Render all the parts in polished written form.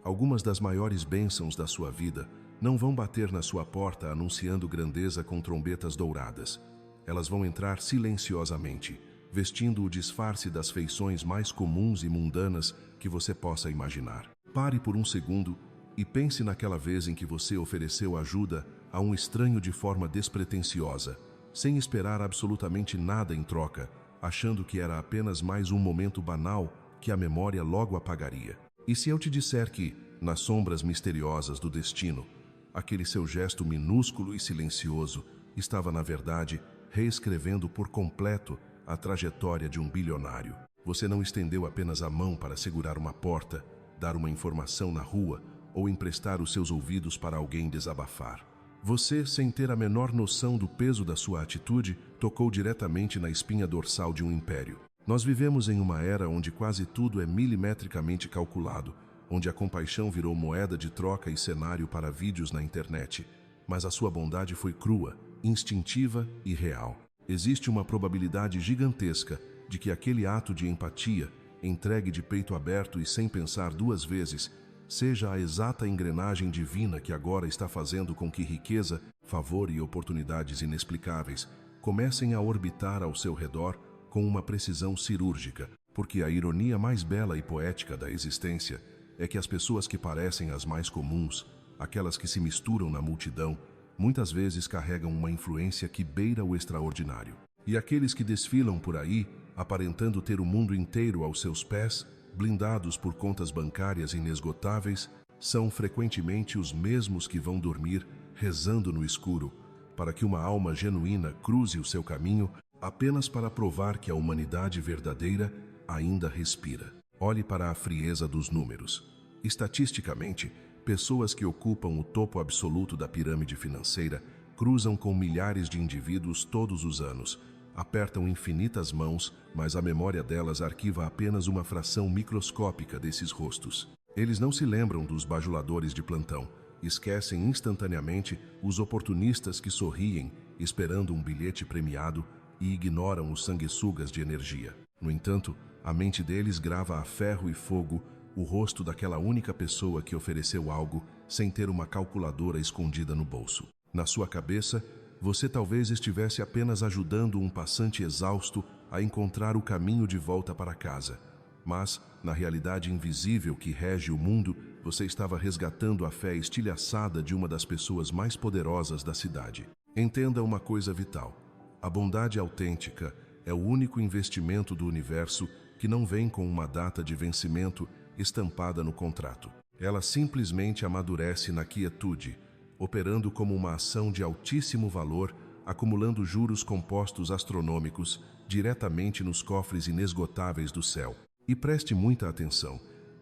Algumas das maiores bênçãos da sua vida não vão bater na sua porta anunciando grandeza com trombetas douradas. Elas vão entrar silenciosamente, vestindo o disfarce das feições mais comuns e mundanas que você possa imaginar. Pare por um segundo e pense naquela vez em que você ofereceu ajuda a um estranho de forma despretensiosa, sem esperar absolutamente nada em troca, achando que era apenas mais um momento banal que a memória logo apagaria. E se eu te disser que, nas sombras misteriosas do destino, aquele seu gesto minúsculo e silencioso estava, na verdade, reescrevendo por completo a trajetória de um bilionário? Você não estendeu apenas a mão para segurar uma porta, dar uma informação na rua ou emprestar os seus ouvidos para alguém desabafar. Você, sem ter a menor noção do peso da sua atitude, tocou diretamente na espinha dorsal de um império. Nós vivemos em uma era onde quase tudo é milimetricamente calculado, onde a compaixão virou moeda de troca e cenário para vídeos na internet. Mas a sua bondade foi crua, instintiva e real. Existe uma probabilidade gigantesca de que aquele ato de empatia, entregue de peito aberto e sem pensar duas vezes, seja a exata engrenagem divina que agora está fazendo com que riqueza, favor e oportunidades inexplicáveis comecem a orbitar ao seu redor com uma precisão cirúrgica, porque a ironia mais bela e poética da existência é que as pessoas que parecem as mais comuns, aquelas que se misturam na multidão, muitas vezes carregam uma influência que beira o extraordinário. E aqueles que desfilam por aí, aparentando ter o mundo inteiro aos seus pés, blindados por contas bancárias inesgotáveis, são frequentemente os mesmos que vão dormir rezando no escuro, para que uma alma genuína cruze o seu caminho apenas para provar que a humanidade verdadeira ainda respira. Olhe para a frieza dos números. Estatisticamente, pessoas que ocupam o topo absoluto da pirâmide financeira cruzam com milhares de indivíduos todos os anos, apertam infinitas mãos, mas a memória delas arquiva apenas uma fração microscópica desses rostos. Eles não se lembram dos bajuladores de plantão, esquecem instantaneamente os oportunistas que sorriem, esperando um bilhete premiado, e ignoram os sanguessugas de energia. No entanto, a mente deles grava a ferro e fogo o rosto daquela única pessoa que ofereceu algo sem ter uma calculadora escondida no bolso. Na sua cabeça, você talvez estivesse apenas ajudando um passante exausto a encontrar o caminho de volta para casa. Mas, na realidade invisível que rege o mundo, você estava resgatando a fé estilhaçada de uma das pessoas mais poderosas da cidade. Entenda uma coisa vital. A bondade autêntica é o único investimento do universo que não vem com uma data de vencimento estampada no contrato. Ela simplesmente amadurece na quietude, operando como uma ação de altíssimo valor, acumulando juros compostos astronômicos diretamente nos cofres inesgotáveis do céu. E preste muita atenção,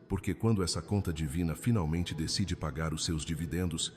porque quando essa conta divina finalmente decide pagar os seus dividendos,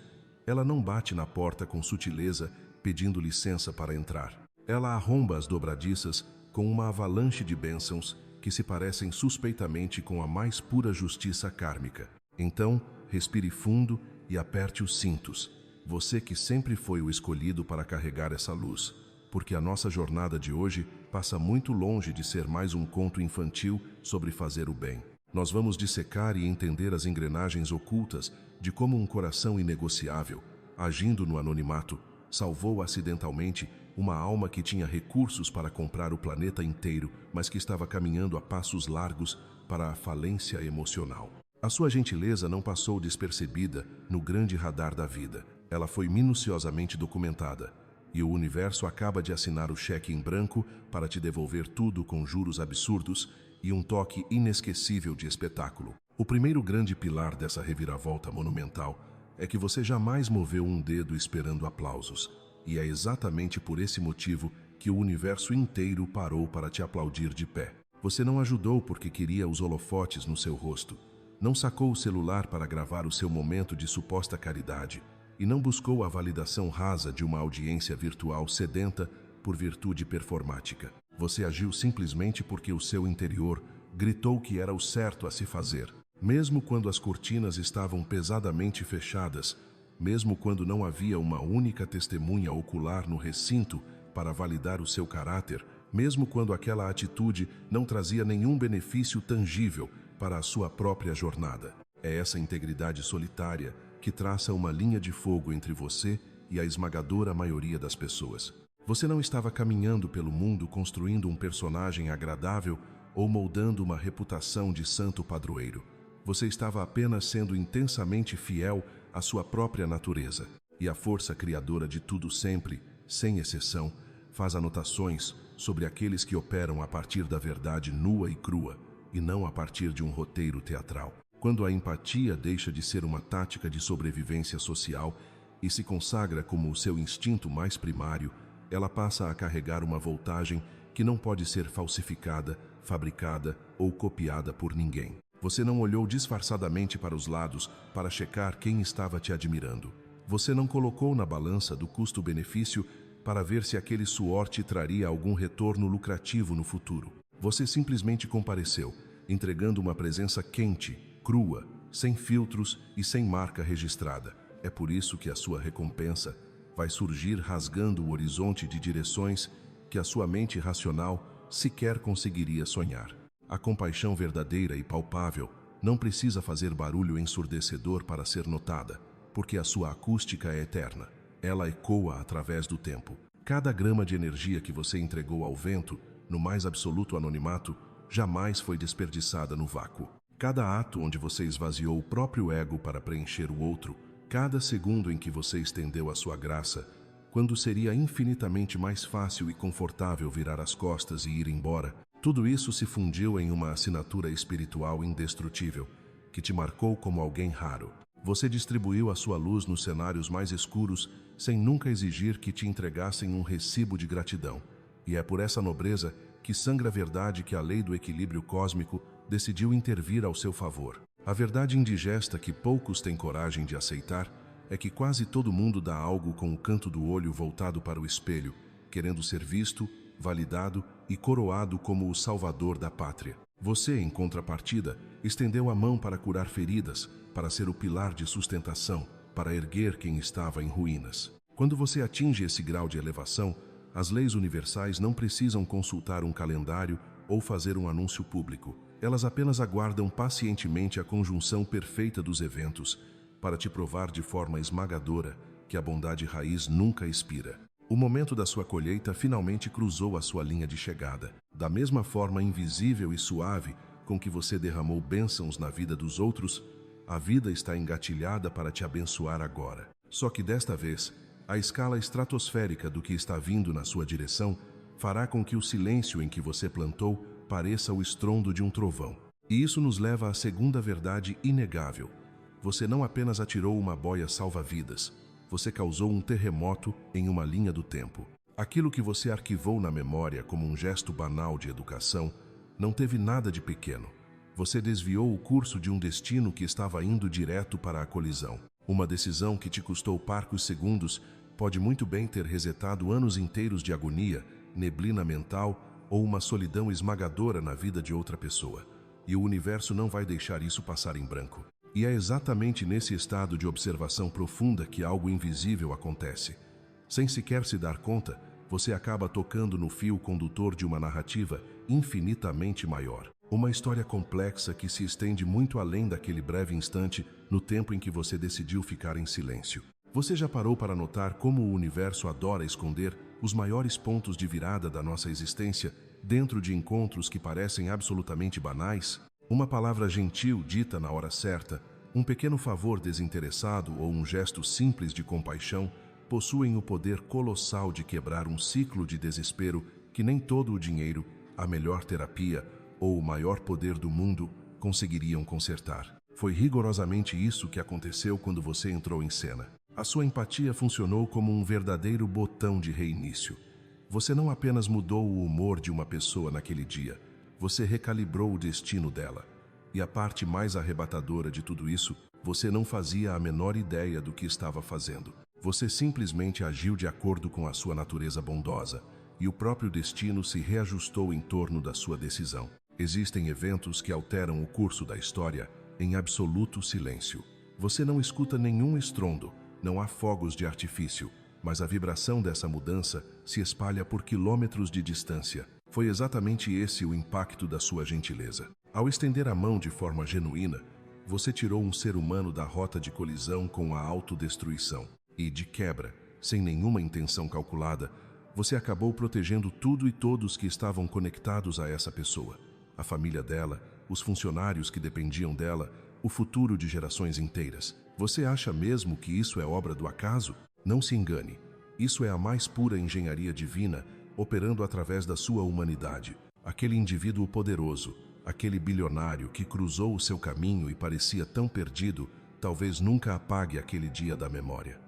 ela não bate na porta com sutileza pedindo licença para entrar. Ela arromba as dobradiças com uma avalanche de bênçãos que se parecem suspeitamente com a mais pura justiça kármica. Então, respire fundo e aperte os cintos, você que sempre foi o escolhido para carregar essa luz, porque a nossa jornada de hoje passa muito longe de ser mais um conto infantil sobre fazer o bem. Nós vamos dissecar e entender as engrenagens ocultas de como um coração inegociável, agindo no anonimato, salvou acidentalmente uma alma que tinha recursos para comprar o planeta inteiro, mas que estava caminhando a passos largos para a falência emocional. A sua gentileza não passou despercebida no grande radar da vida. Ela foi minuciosamente documentada, e o universo acaba de assinar o cheque em branco para te devolver tudo com juros absurdos e um toque inesquecível de espetáculo. O primeiro grande pilar dessa reviravolta monumental é que você jamais moveu um dedo esperando aplausos, e é exatamente por esse motivo que o universo inteiro parou para te aplaudir de pé. Você não ajudou porque queria os holofotes no seu rosto, não sacou o celular para gravar o seu momento de suposta caridade, e não buscou a validação rasa de uma audiência virtual sedenta por virtude performática. Você agiu simplesmente porque o seu interior gritou que era o certo a se fazer. Mesmo quando as cortinas estavam pesadamente fechadas, mesmo quando não havia uma única testemunha ocular no recinto para validar o seu caráter, mesmo quando aquela atitude não trazia nenhum benefício tangível para a sua própria jornada. É essa integridade solitária que traça uma linha de fogo entre você e a esmagadora maioria das pessoas. Você não estava caminhando pelo mundo construindo um personagem agradável ou moldando uma reputação de santo padroeiro. Você estava apenas sendo intensamente fiel à sua própria natureza. E a força criadora de tudo sempre, sem exceção, faz anotações sobre aqueles que operam a partir da verdade nua e crua, e não a partir de um roteiro teatral. Quando a empatia deixa de ser uma tática de sobrevivência social e se consagra como o seu instinto mais primário, ela passa a carregar uma voltagem que não pode ser falsificada, fabricada ou copiada por ninguém. Você não olhou disfarçadamente para os lados para checar quem estava te admirando. Você não colocou na balança do custo-benefício para ver se aquele suor te traria algum retorno lucrativo no futuro. Você simplesmente compareceu, entregando uma presença quente, crua, sem filtros e sem marca registrada. É por isso que a sua recompensa vai surgir rasgando o horizonte de direções que a sua mente racional sequer conseguiria sonhar. A compaixão verdadeira e palpável não precisa fazer barulho ensurdecedor para ser notada, porque a sua acústica é eterna. Ela ecoa através do tempo. Cada grama de energia que você entregou ao vento, no mais absoluto anonimato, jamais foi desperdiçada no vácuo. Cada ato onde você esvaziou o próprio ego para preencher o outro, cada segundo em que você estendeu a sua graça, quando seria infinitamente mais fácil e confortável virar as costas e ir embora, tudo isso se fundiu em uma assinatura espiritual indestrutível, que te marcou como alguém raro. Você distribuiu a sua luz nos cenários mais escuros, sem nunca exigir que te entregassem um recibo de gratidão. E é por essa nobreza que sangra a verdade que a lei do equilíbrio cósmico decidiu intervir ao seu favor. A verdade indigesta que poucos têm coragem de aceitar é que quase todo mundo dá algo com o canto do olho voltado para o espelho, querendo ser visto, validado e coroado como o salvador da pátria. Você, em contrapartida, estendeu a mão para curar feridas, para ser o pilar de sustentação, para erguer quem estava em ruínas. Quando você atinge esse grau de elevação, as leis universais não precisam consultar um calendário ou fazer um anúncio público. Elas apenas aguardam pacientemente a conjunção perfeita dos eventos para te provar de forma esmagadora que a bondade raiz nunca expira. O momento da sua colheita finalmente cruzou a sua linha de chegada. Da mesma forma invisível e suave com que você derramou bênçãos na vida dos outros, a vida está engatilhada para te abençoar agora. Só que desta vez, a escala estratosférica do que está vindo na sua direção fará com que o silêncio em que você plantou pareça o estrondo de um trovão. E isso nos leva à segunda verdade inegável. Você não apenas atirou uma boia salva-vidas, você causou um terremoto em uma linha do tempo. Aquilo que você arquivou na memória como um gesto banal de educação não teve nada de pequeno. Você desviou o curso de um destino que estava indo direto para a colisão. Uma decisão que te custou parcos segundos pode muito bem ter resetado anos inteiros de agonia, neblina mental ou uma solidão esmagadora na vida de outra pessoa. E o universo não vai deixar isso passar em branco. E é exatamente nesse estado de observação profunda que algo invisível acontece. Sem sequer se dar conta, você acaba tocando no fio condutor de uma narrativa infinitamente maior. Uma história complexa que se estende muito além daquele breve instante no tempo em que você decidiu ficar em silêncio. Você já parou para notar como o universo adora esconder os maiores pontos de virada da nossa existência dentro de encontros que parecem absolutamente banais? Uma palavra gentil dita na hora certa, um pequeno favor desinteressado ou um gesto simples de compaixão possuem o poder colossal de quebrar um ciclo de desespero que nem todo o dinheiro, a melhor terapia ou o maior poder do mundo conseguiriam consertar. Foi rigorosamente isso que aconteceu quando você entrou em cena. A sua empatia funcionou como um verdadeiro botão de reinício. Você não apenas mudou o humor de uma pessoa naquele dia, você recalibrou o destino dela. E a parte mais arrebatadora de tudo isso, você não fazia a menor ideia do que estava fazendo. Você simplesmente agiu de acordo com a sua natureza bondosa, e o próprio destino se reajustou em torno da sua decisão. Existem eventos que alteram o curso da história em absoluto silêncio. Você não escuta nenhum estrondo, não há fogos de artifício, mas a vibração dessa mudança se espalha por quilômetros de distância. Foi exatamente esse o impacto da sua gentileza. Ao estender a mão de forma genuína, Você tirou um ser humano da rota de colisão com a autodestruição. E, de quebra, sem nenhuma intenção calculada, você acabou protegendo tudo e todos que estavam conectados a essa pessoa. A família dela, os funcionários que dependiam dela, o futuro de gerações inteiras. Você acha mesmo que isso é obra do acaso? Não se engane. Isso é a mais pura engenharia divina, operando através da sua humanidade. Aquele indivíduo poderoso, aquele bilionário que cruzou o seu caminho e parecia tão perdido, talvez nunca apague aquele dia da memória.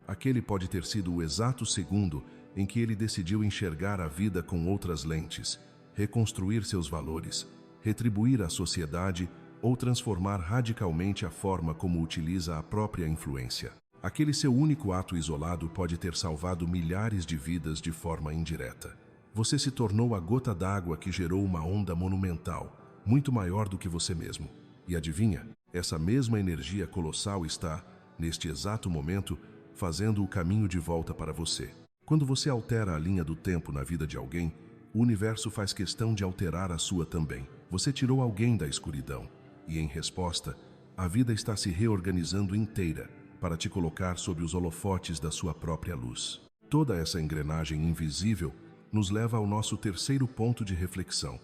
Aquele pode ter sido o exato segundo em que ele decidiu enxergar a vida com outras lentes, reconstruir seus valores, retribuir a sociedade ou transformar radicalmente a forma como utiliza a própria influência. Aquele seu único ato isolado pode ter salvado milhares de vidas de forma indireta. Você se tornou a gota d'água que gerou uma onda monumental, muito maior do que você mesmo. E adivinha, essa mesma energia colossal está, neste exato momento, fazendo o caminho de volta para você. Quando você altera a linha do tempo na vida de alguém, o universo faz questão de alterar a sua também. Você tirou alguém da escuridão e, em resposta, a vida está se reorganizando inteira para te colocar sob os holofotes da sua própria luz. Toda essa engrenagem invisível nos leva ao nosso terceiro ponto de reflexão.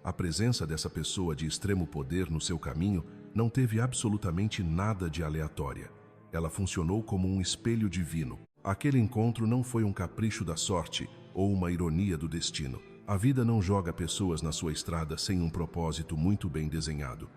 A presença dessa pessoa de extremo poder no seu caminho não teve absolutamente nada de aleatória. Ela funcionou como um espelho divino. Aquele encontro não foi um capricho da sorte ou uma ironia do destino. A vida não joga pessoas na sua estrada sem um propósito muito bem desenhado,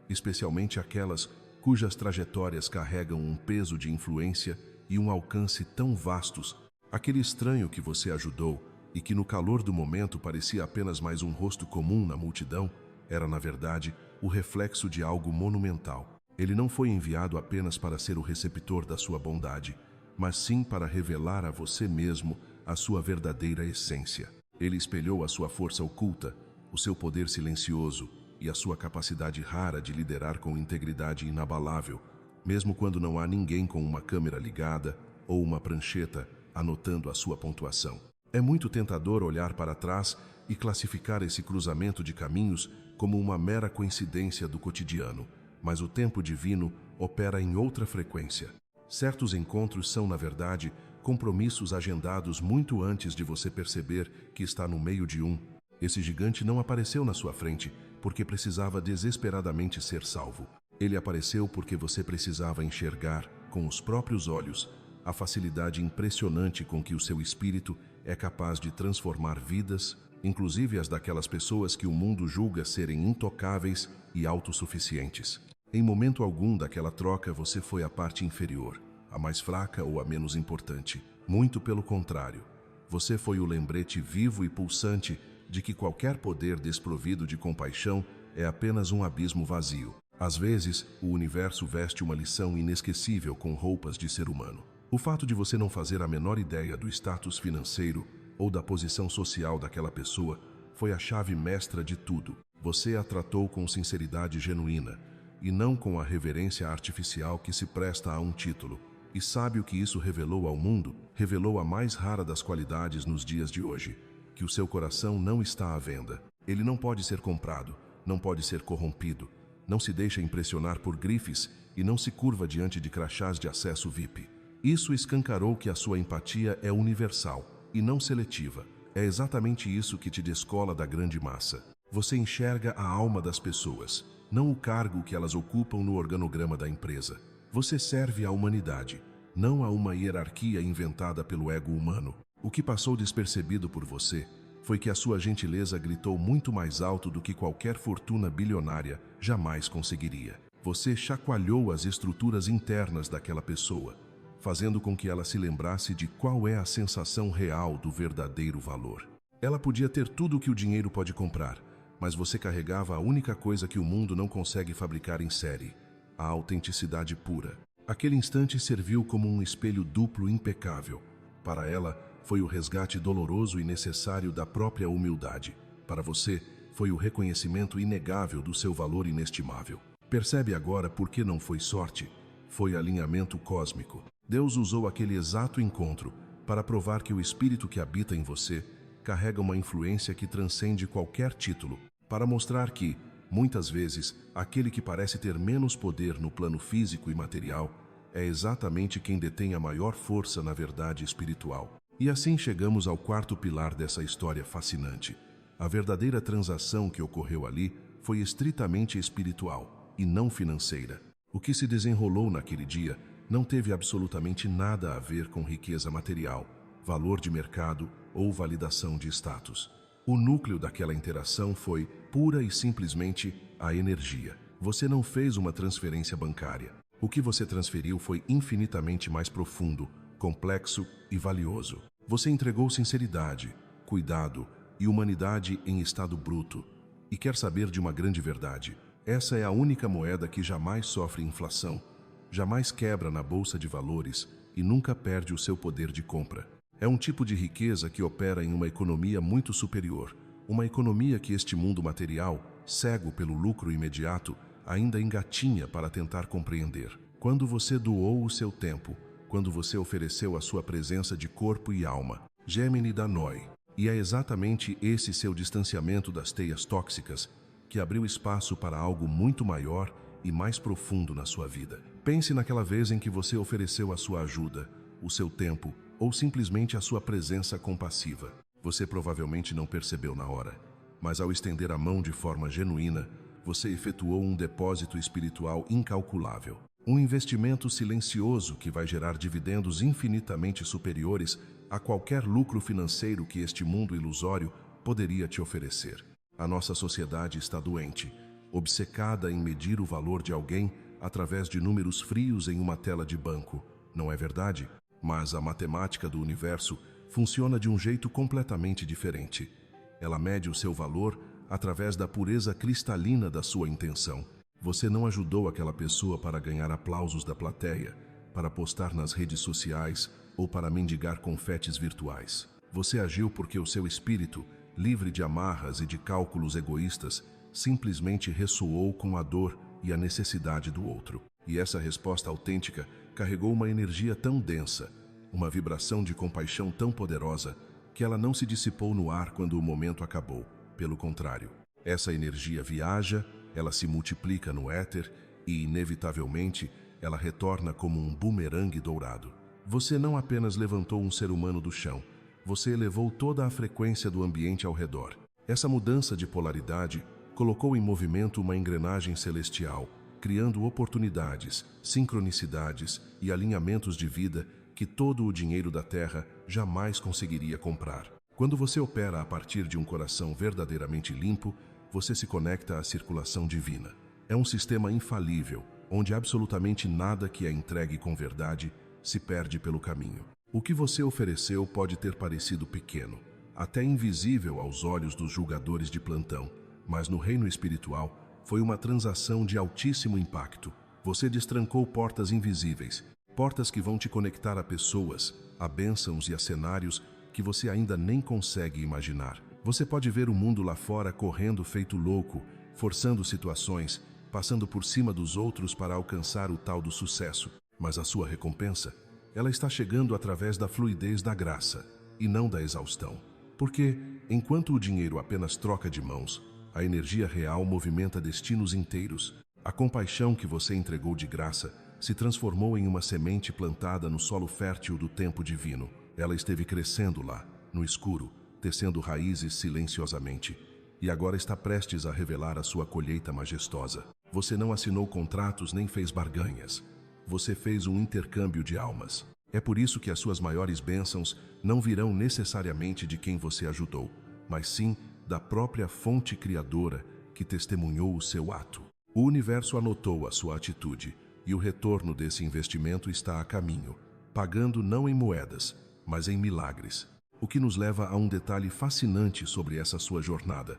especialmente aquelas cujas trajetórias carregam um peso de influência e um alcance tão vastos. Aquele estranho que você ajudou e que no calor do momento parecia apenas mais um rosto comum na multidão, era na verdade o reflexo de algo monumental. Ele não foi enviado apenas para ser o receptor da sua bondade, mas sim para revelar a você mesmo a sua verdadeira essência. Ele espelhou a sua força oculta, o seu poder silencioso e a sua capacidade rara de liderar com integridade inabalável, mesmo quando não há ninguém com uma câmera ligada ou uma prancheta anotando a sua pontuação. É muito tentador olhar para trás e classificar esse cruzamento de caminhos como uma mera coincidência do cotidiano, mas o tempo divino opera em outra frequência. Certos encontros são, na verdade, compromissos agendados muito antes de você perceber que está no meio de um. Esse gigante não apareceu na sua frente porque precisava desesperadamente ser salvo. Ele apareceu porque você precisava enxergar, com os próprios olhos, a facilidade impressionante com que o seu espírito é capaz de transformar vidas, inclusive as daquelas pessoas que o mundo julga serem intocáveis e autossuficientes. Em momento algum daquela troca você foi a parte inferior, a mais fraca ou a menos importante. Muito pelo contrário, você foi o lembrete vivo e pulsante de que qualquer poder desprovido de compaixão é apenas um abismo vazio. Às vezes, o universo veste uma lição inesquecível com roupas de ser humano. O fato de você não fazer a menor ideia do status financeiro ou da posição social daquela pessoa foi a chave mestra de tudo. Você a tratou com sinceridade genuína e não com a reverência artificial que se presta a um título. E sabe o que isso revelou ao mundo? Revelou a mais rara das qualidades nos dias de hoje, que o seu coração não está à venda. Ele não pode ser comprado, não pode ser corrompido, não se deixa impressionar por grifes e não se curva diante de crachás de acesso VIP. Isso escancarou que a sua empatia é universal e não seletiva. É exatamente isso que te descola da grande massa. Você enxerga a alma das pessoas, não o cargo que elas ocupam no organograma da empresa. Você serve à humanidade, não a uma hierarquia inventada pelo ego humano. O que passou despercebido por você foi que a sua gentileza gritou muito mais alto do que qualquer fortuna bilionária jamais conseguiria. Você chacoalhou as estruturas internas daquela pessoa, fazendo com que ela se lembrasse de qual é a sensação real do verdadeiro valor. Ela podia ter tudo o que o dinheiro pode comprar, mas você carregava a única coisa que o mundo não consegue fabricar em série: a autenticidade pura. Aquele instante serviu como um espelho duplo impecável. Para ela, foi o resgate doloroso e necessário da própria humildade. Para você, foi o reconhecimento inegável do seu valor inestimável. Percebe agora por que não foi sorte? Foi alinhamento cósmico. Deus usou aquele exato encontro para provar que o espírito que habita em você carrega uma influência que transcende qualquer título, para mostrar que, Muitas vezes, aquele que parece ter menos poder no plano físico e material é exatamente quem detém a maior força na verdade espiritual. E assim chegamos ao quarto pilar dessa história fascinante. A verdadeira transação que ocorreu ali foi estritamente espiritual e não financeira. O que se desenrolou naquele dia não teve absolutamente nada a ver com riqueza material, valor de mercado ou validação de status. O núcleo daquela interação foi, pura e simplesmente, a energia. Você não fez uma transferência bancária. O que você transferiu foi infinitamente mais profundo, complexo e valioso. Você entregou sinceridade, cuidado e humanidade em estado bruto. E quer saber de uma grande verdade? Essa é a única moeda que jamais sofre inflação, jamais quebra na bolsa de valores e nunca perde o seu poder de compra. É um tipo de riqueza que opera em uma economia muito superior, uma economia que este mundo material, cego pelo lucro imediato, ainda engatinha para tentar compreender. Quando você doou o seu tempo, quando você ofereceu a sua presença de corpo e alma, Gemini Danoi. E é exatamente esse seu distanciamento das teias tóxicas que abriu espaço para algo muito maior e mais profundo na sua vida. Pense naquela vez em que você ofereceu a sua ajuda, o seu tempo ou simplesmente a sua presença compassiva. Você provavelmente não percebeu na hora, mas ao estender a mão de forma genuína, você efetuou um depósito espiritual incalculável. Um investimento silencioso que vai gerar dividendos infinitamente superiores a qualquer lucro financeiro que este mundo ilusório poderia te oferecer. A nossa sociedade está doente, obcecada em medir o valor de alguém através de números frios em uma tela de banco, não é verdade? Mas a matemática do universo funciona de um jeito completamente diferente. Ela mede o seu valor através da pureza cristalina da sua intenção. Você não ajudou aquela pessoa para ganhar aplausos da plateia, para postar nas redes sociais ou para mendigar confetes virtuais. Você agiu porque o seu espírito, livre de amarras e de cálculos egoístas, simplesmente ressoou com a dor e a necessidade do outro. E essa resposta autêntica carregou uma energia tão densa, uma vibração de compaixão tão poderosa, que ela não se dissipou no ar quando o momento acabou. Pelo contrário, essa energia viaja, ela se multiplica no éter e, inevitavelmente, ela retorna como um bumerangue dourado. Você não apenas levantou um ser humano do chão, você elevou toda a frequência do ambiente ao redor. Essa mudança de polaridade colocou em movimento uma engrenagem celestial, criando oportunidades, sincronicidades e alinhamentos de vida que todo o dinheiro da Terra jamais conseguiria comprar. Quando você opera a partir de um coração verdadeiramente limpo, você se conecta à circulação divina. É um sistema infalível, onde absolutamente nada que é entregue com verdade se perde pelo caminho. O que você ofereceu pode ter parecido pequeno, até invisível aos olhos dos julgadores de plantão, mas no reino espiritual foi uma transação de altíssimo impacto. Você destrancou portas invisíveis, portas que vão te conectar a pessoas, a bênçãos e a cenários que você ainda nem consegue imaginar. Você pode ver o mundo lá fora correndo feito louco, forçando situações, passando por cima dos outros para alcançar o tal do sucesso. Mas a sua recompensa, ela está chegando através da fluidez da graça e não da exaustão. Porque, enquanto o dinheiro apenas troca de mãos, a energia real movimenta destinos inteiros. A compaixão que você entregou de graça se transformou em uma semente plantada no solo fértil do tempo divino. Ela esteve crescendo lá, no escuro, tecendo raízes silenciosamente, e agora está prestes a revelar a sua colheita majestosa. Você não assinou contratos nem fez barganhas. Você fez um intercâmbio de almas. É por isso que as suas maiores bênçãos não virão necessariamente de quem você ajudou, mas sim da própria fonte criadora que testemunhou o seu ato. O universo anotou a sua atitude, e o retorno desse investimento está a caminho, pagando não em moedas, mas em milagres. O que nos leva a um detalhe fascinante sobre essa sua jornada.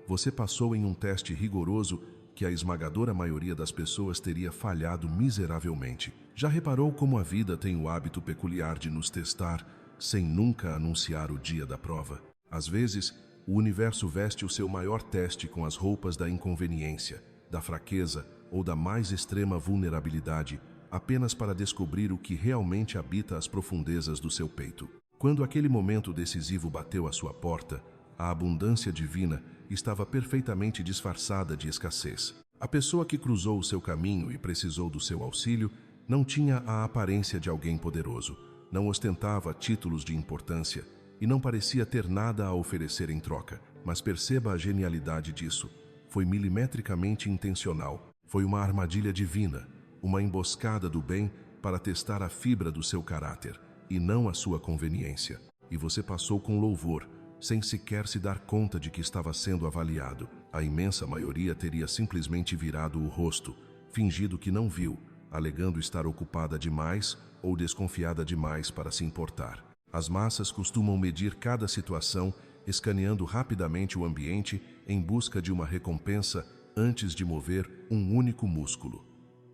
Você passou em um teste rigoroso que a esmagadora maioria das pessoas teria falhado miseravelmente. Já reparou como a vida tem o hábito peculiar de nos testar sem nunca anunciar o dia da prova? Às vezes, o universo veste o seu maior teste com as roupas da inconveniência, da fraqueza ou da mais extrema vulnerabilidade, apenas para descobrir o que realmente habita as profundezas do seu peito. Quando aquele momento decisivo bateu à sua porta, a abundância divina estava perfeitamente disfarçada de escassez. A pessoa que cruzou o seu caminho e precisou do seu auxílio não tinha a aparência de alguém poderoso, não ostentava títulos de importância e não parecia ter nada a oferecer em troca. Mas perceba a genialidade disso. Foi milimetricamente intencional. Foi uma armadilha divina, uma emboscada do bem para testar a fibra do seu caráter e não a sua conveniência. E você passou com louvor, sem sequer se dar conta de que estava sendo avaliado. A imensa maioria teria simplesmente virado o rosto, fingido que não viu, alegando estar ocupada demais ou desconfiada demais para se importar. As massas costumam medir cada situação, escaneando rapidamente o ambiente em busca de uma recompensa antes de mover um único músculo.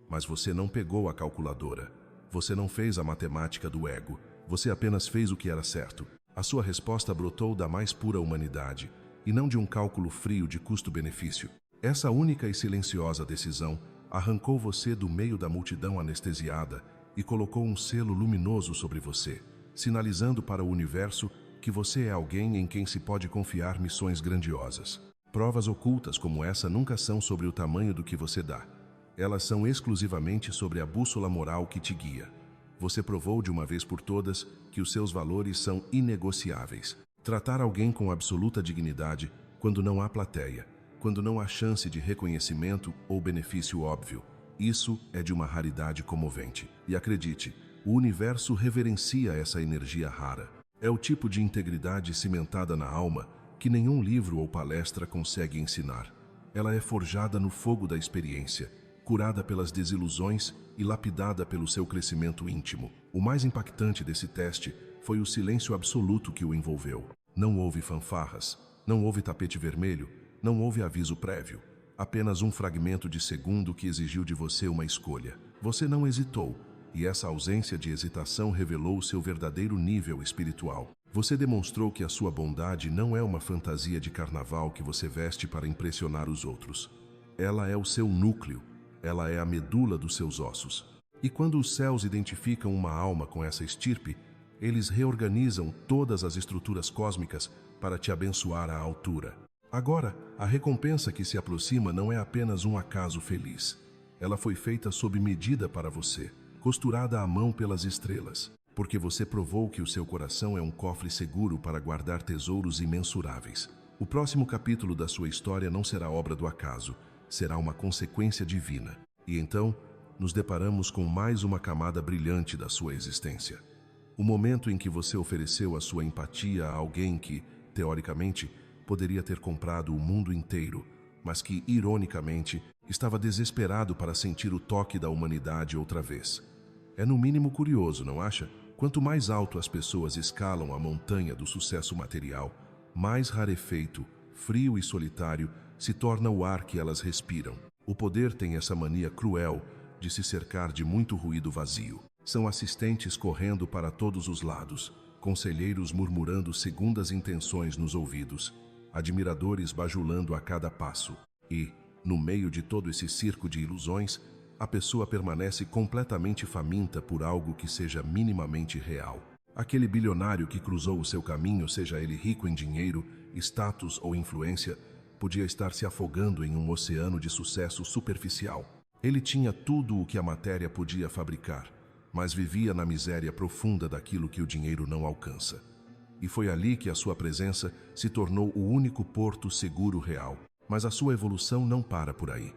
Mas você não pegou a calculadora. Você não fez a matemática do ego. Você apenas fez o que era certo. A sua resposta brotou da mais pura humanidade, e não de um cálculo frio de custo-benefício. Essa única e silenciosa decisão arrancou você do meio da multidão anestesiada e colocou um selo luminoso sobre você, sinalizando para o universo que você é alguém em quem se pode confiar missões grandiosas. Provas ocultas como essa nunca são sobre o tamanho do que você dá. Elas são exclusivamente sobre a bússola moral que te guia. Você provou de uma vez por todas que os seus valores são inegociáveis. Tratar alguém com absoluta dignidade quando não há plateia, quando não há chance de reconhecimento ou benefício óbvio. Isso é de uma raridade comovente. E acredite, o universo reverencia essa energia rara. É o tipo de integridade cimentada na alma que nenhum livro ou palestra consegue ensinar. Ela é forjada no fogo da experiência, curada pelas desilusões e lapidada pelo seu crescimento íntimo. O mais impactante desse teste foi o silêncio absoluto que o envolveu. Não houve fanfarras, não houve tapete vermelho, não houve aviso prévio. Apenas um fragmento de segundo que exigiu de você uma escolha. Você não hesitou, e essa ausência de hesitação revelou o seu verdadeiro nível espiritual. Você demonstrou que a sua bondade não é uma fantasia de carnaval que você veste para impressionar os outros. Ela é o seu núcleo, ela é a medula dos seus ossos. E quando os céus identificam uma alma com essa estirpe, eles reorganizam todas as estruturas cósmicas para te abençoar à altura. Agora, a recompensa que se aproxima não é apenas um acaso feliz. Ela foi feita sob medida para você, costurada à mão pelas estrelas, porque você provou que o seu coração é um cofre seguro para guardar tesouros imensuráveis. O próximo capítulo da sua história não será obra do acaso, será uma consequência divina. E então, nos deparamos com mais uma camada brilhante da sua existência. O momento em que você ofereceu a sua empatia a alguém que, teoricamente, poderia ter comprado o mundo inteiro, mas que, ironicamente, estava desesperado para sentir o toque da humanidade outra vez. É no mínimo curioso, não acha? Quanto mais alto as pessoas escalam a montanha do sucesso material, mais rarefeito, frio e solitário se torna o ar que elas respiram. O poder tem essa mania cruel de se cercar de muito ruído vazio. São assistentes correndo para todos os lados, conselheiros murmurando segundas intenções nos ouvidos, admiradores bajulando a cada passo. E, no meio de todo esse circo de ilusões, a pessoa permanece completamente faminta por algo que seja minimamente real. Aquele bilionário que cruzou o seu caminho, seja ele rico em dinheiro, status ou influência, podia estar se afogando em um oceano de sucesso superficial. Ele tinha tudo o que a matéria podia fabricar, mas vivia na miséria profunda daquilo que o dinheiro não alcança. E foi ali que a sua presença se tornou o único porto seguro real. Mas a sua evolução não para por aí.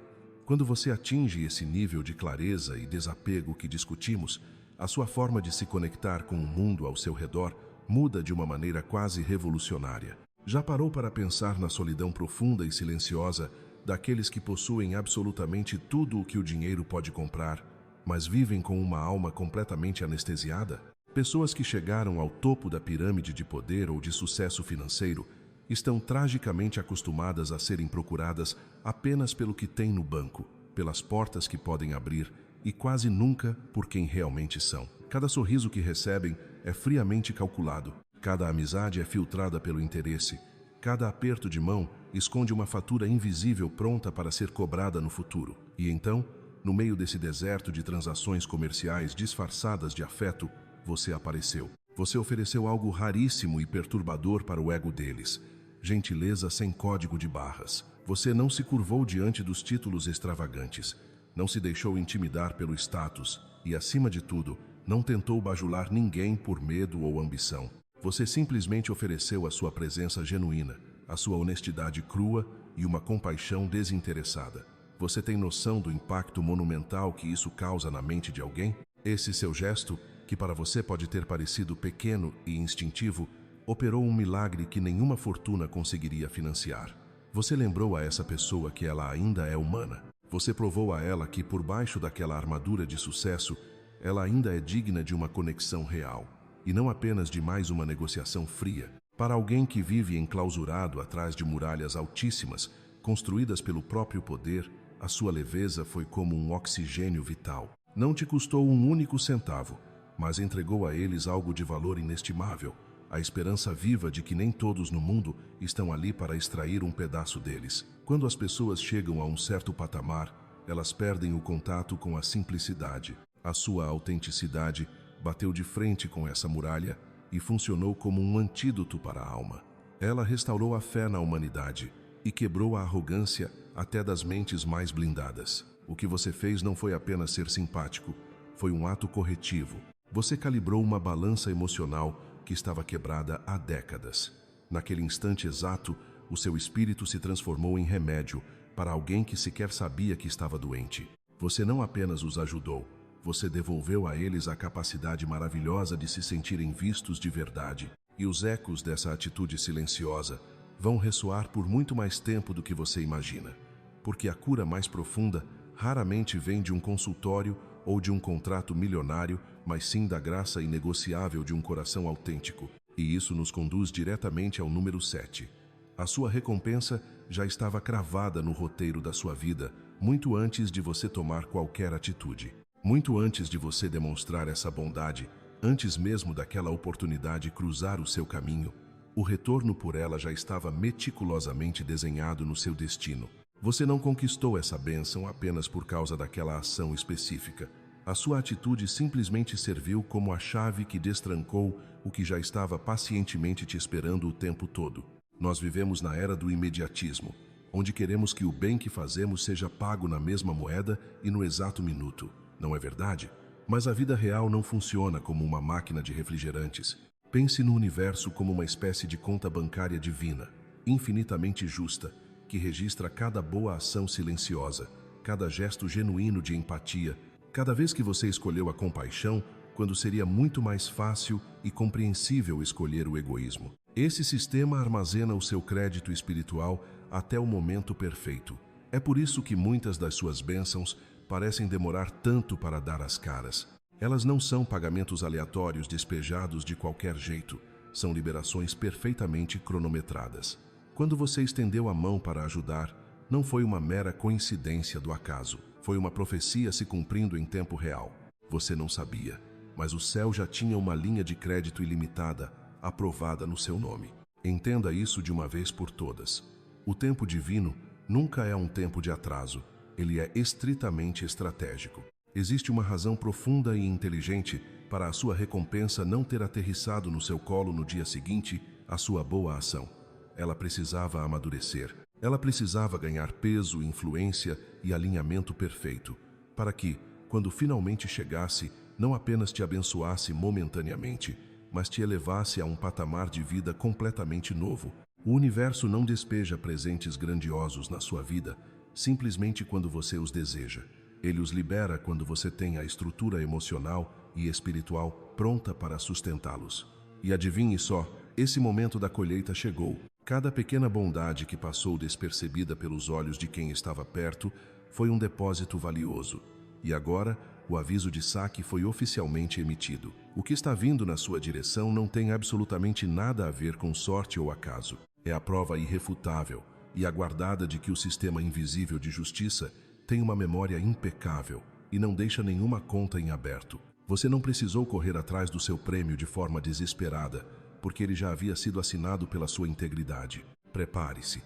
Quando você atinge esse nível de clareza e desapego que discutimos, a sua forma de se conectar com o mundo ao seu redor muda de uma maneira quase revolucionária. Já parou para pensar na solidão profunda e silenciosa daqueles que possuem absolutamente tudo o que o dinheiro pode comprar, mas vivem com uma alma completamente anestesiada? Pessoas que chegaram ao topo da pirâmide de poder ou de sucesso financeiro estão tragicamente acostumadas a serem procuradas apenas pelo que têm no banco, pelas portas que podem abrir e quase nunca por quem realmente são. Cada sorriso que recebem é friamente calculado, cada amizade é filtrada pelo interesse, cada aperto de mão esconde uma fatura invisível pronta para ser cobrada no futuro. E então, no meio desse deserto de transações comerciais disfarçadas de afeto, você apareceu. Você ofereceu algo raríssimo e perturbador para o ego deles. gentileza sem código de barras. Você não se curvou diante dos títulos extravagantes, não se deixou intimidar pelo status e, acima de tudo, não tentou bajular ninguém por medo ou ambição. Você simplesmente ofereceu a sua presença genuína, a sua honestidade crua e uma compaixão desinteressada. Você tem noção do impacto monumental que isso causa na mente de alguém? Esse seu gesto, que para você pode ter parecido pequeno e instintivo, operou um milagre que nenhuma fortuna conseguiria financiar. Você lembrou a essa pessoa que ela ainda é humana. Você provou a ela que, por baixo daquela armadura de sucesso, ela ainda é digna de uma conexão real, e não apenas de mais uma negociação fria. Para alguém que vive enclausurado atrás de muralhas altíssimas, construídas pelo próprio poder, a sua leveza foi como um oxigênio vital. Não te custou um único centavo, mas entregou a eles algo de valor inestimável, a esperança viva de que nem todos no mundo estão ali para extrair um pedaço deles. Quando as pessoas chegam a um certo patamar, elas perdem o contato com a simplicidade. A sua autenticidade bateu de frente com essa muralha e funcionou como um antídoto para a alma. Ela restaurou a fé na humanidade e quebrou a arrogância até das mentes mais blindadas. O que você fez não foi apenas ser simpático, foi um ato corretivo. Você calibrou uma balança emocional que estava quebrada há décadas. Naquele instante exato, o seu espírito se transformou em remédio para alguém que sequer sabia que estava doente. Você não apenas os ajudou, você devolveu a eles a capacidade maravilhosa de se sentirem vistos de verdade. E os ecos dessa atitude silenciosa vão ressoar por muito mais tempo do que você imagina. Porque a cura mais profunda raramente vem de um consultório ou de um contrato milionário, mas sim da graça inegociável de um coração autêntico. E isso nos conduz diretamente ao número 7. A sua recompensa já estava cravada no roteiro da sua vida, muito antes de você tomar qualquer atitude. Muito antes de você demonstrar essa bondade, antes mesmo daquela oportunidade cruzar o seu caminho, o retorno por ela já estava meticulosamente desenhado no seu destino. Você não conquistou essa bênção apenas por causa daquela ação específica. A sua atitude simplesmente serviu como a chave que destrancou o que já estava pacientemente te esperando o tempo todo. Nós vivemos na era do imediatismo, onde queremos que o bem que fazemos seja pago na mesma moeda e no exato minuto. Não é verdade? Mas a vida real não funciona como uma máquina de refrigerantes. Pense no universo como uma espécie de conta bancária divina, infinitamente justa, que registra cada boa ação silenciosa, cada gesto genuíno de empatia, cada vez que você escolheu a compaixão, quando seria muito mais fácil e compreensível escolher o egoísmo. Esse sistema armazena o seu crédito espiritual até o momento perfeito. É por isso que muitas das suas bênçãos parecem demorar tanto para dar as caras. Elas não são pagamentos aleatórios despejados de qualquer jeito, são liberações perfeitamente cronometradas. Quando você estendeu a mão para ajudar, não foi uma mera coincidência do acaso. Foi uma profecia se cumprindo em tempo real. Você não sabia, mas o céu já tinha uma linha de crédito ilimitada aprovada no seu nome. Entenda isso de uma vez por todas. O tempo divino nunca é um tempo de atraso. Ele é estritamente estratégico. Existe uma razão profunda e inteligente para a sua recompensa não ter aterrissado no seu colo no dia seguinte à sua boa ação. Ela precisava amadurecer. Ela precisava ganhar peso, influência e alinhamento perfeito, para que, quando finalmente chegasse, não apenas te abençoasse momentaneamente, mas te elevasse a um patamar de vida completamente novo. O universo não despeja presentes grandiosos na sua vida simplesmente quando você os deseja. Ele os libera quando você tem a estrutura emocional e espiritual pronta para sustentá-los. E adivinhe só, esse momento da colheita chegou. Cada pequena bondade que passou despercebida pelos olhos de quem estava perto foi um depósito valioso. E agora, o aviso de saque foi oficialmente emitido. O que está vindo na sua direção não tem absolutamente nada a ver com sorte ou acaso. É a prova irrefutável e aguardada de que o sistema invisível de justiça tem uma memória impecável e não deixa nenhuma conta em aberto. Você não precisou correr atrás do seu prêmio de forma desesperada, porque ele já havia sido assinado pela sua integridade. Prepare-se,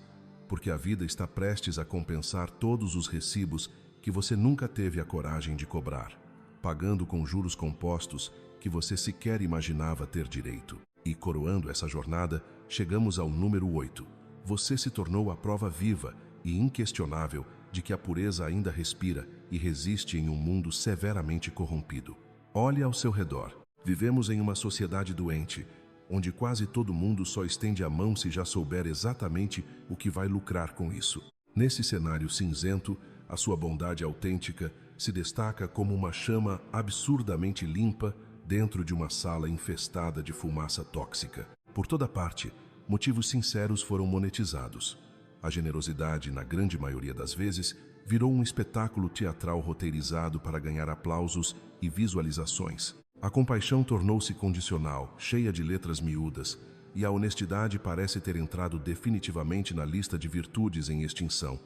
porque a vida está prestes a compensar todos os recibos que você nunca teve a coragem de cobrar, pagando com juros compostos que você sequer imaginava ter direito. E coroando essa jornada, chegamos ao número 8. você se tornou a prova viva e inquestionável de que a pureza ainda respira e resiste em um mundo severamente corrompido. Olhe ao seu redor. Vivemos em uma sociedade doente, onde quase todo mundo só estende a mão se já souber exatamente o que vai lucrar com isso. Nesse cenário cinzento, a sua bondade autêntica se destaca como uma chama absurdamente limpa dentro de uma sala infestada de fumaça tóxica. Por toda parte, motivos sinceros foram monetizados. A generosidade, na grande maioria das vezes, virou um espetáculo teatral roteirizado para ganhar aplausos e visualizações. A compaixão tornou-se condicional, cheia de letras miúdas, e a honestidade parece ter entrado definitivamente na lista de virtudes em extinção.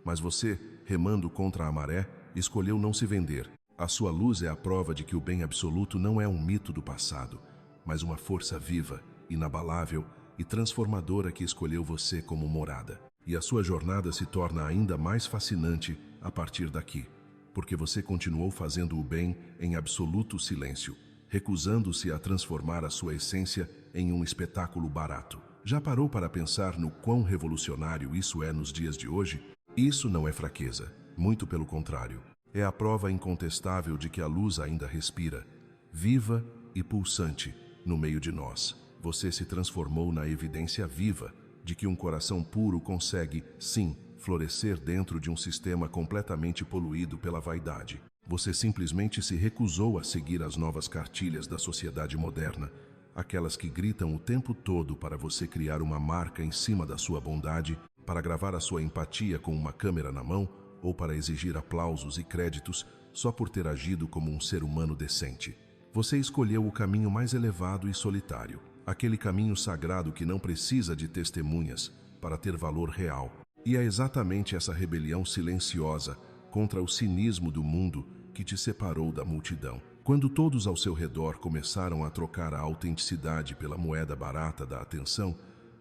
Mas você, remando contra a maré, escolheu não se vender. A sua luz é a prova de que o bem absoluto não é um mito do passado, mas uma força viva, inabalável e transformadora que escolheu você como morada. E a sua jornada se torna ainda mais fascinante a partir daqui, porque você continuou fazendo o bem em absoluto silêncio, recusando-se a transformar a sua essência em um espetáculo barato. Já parou para pensar no quão revolucionário isso é nos dias de hoje? Isso não é fraqueza, muito pelo contrário. É a prova incontestável de que a luz ainda respira, viva e pulsante, no meio de nós. Você se transformou na evidência viva de que um coração puro consegue, sim, florescer dentro de um sistema completamente poluído pela vaidade. Você simplesmente se recusou a seguir as novas cartilhas da sociedade moderna, aquelas que gritam o tempo todo para você criar uma marca em cima da sua bondade, para gravar a sua empatia com uma câmera na mão ou para exigir aplausos e créditos só por ter agido como um ser humano decente. Você escolheu o caminho mais elevado e solitário, aquele caminho sagrado que não precisa de testemunhas para ter valor real. E é exatamente essa rebelião silenciosa contra o cinismo do mundo que te separou da multidão. Quando todos ao seu redor começaram a trocar a autenticidade pela moeda barata da atenção,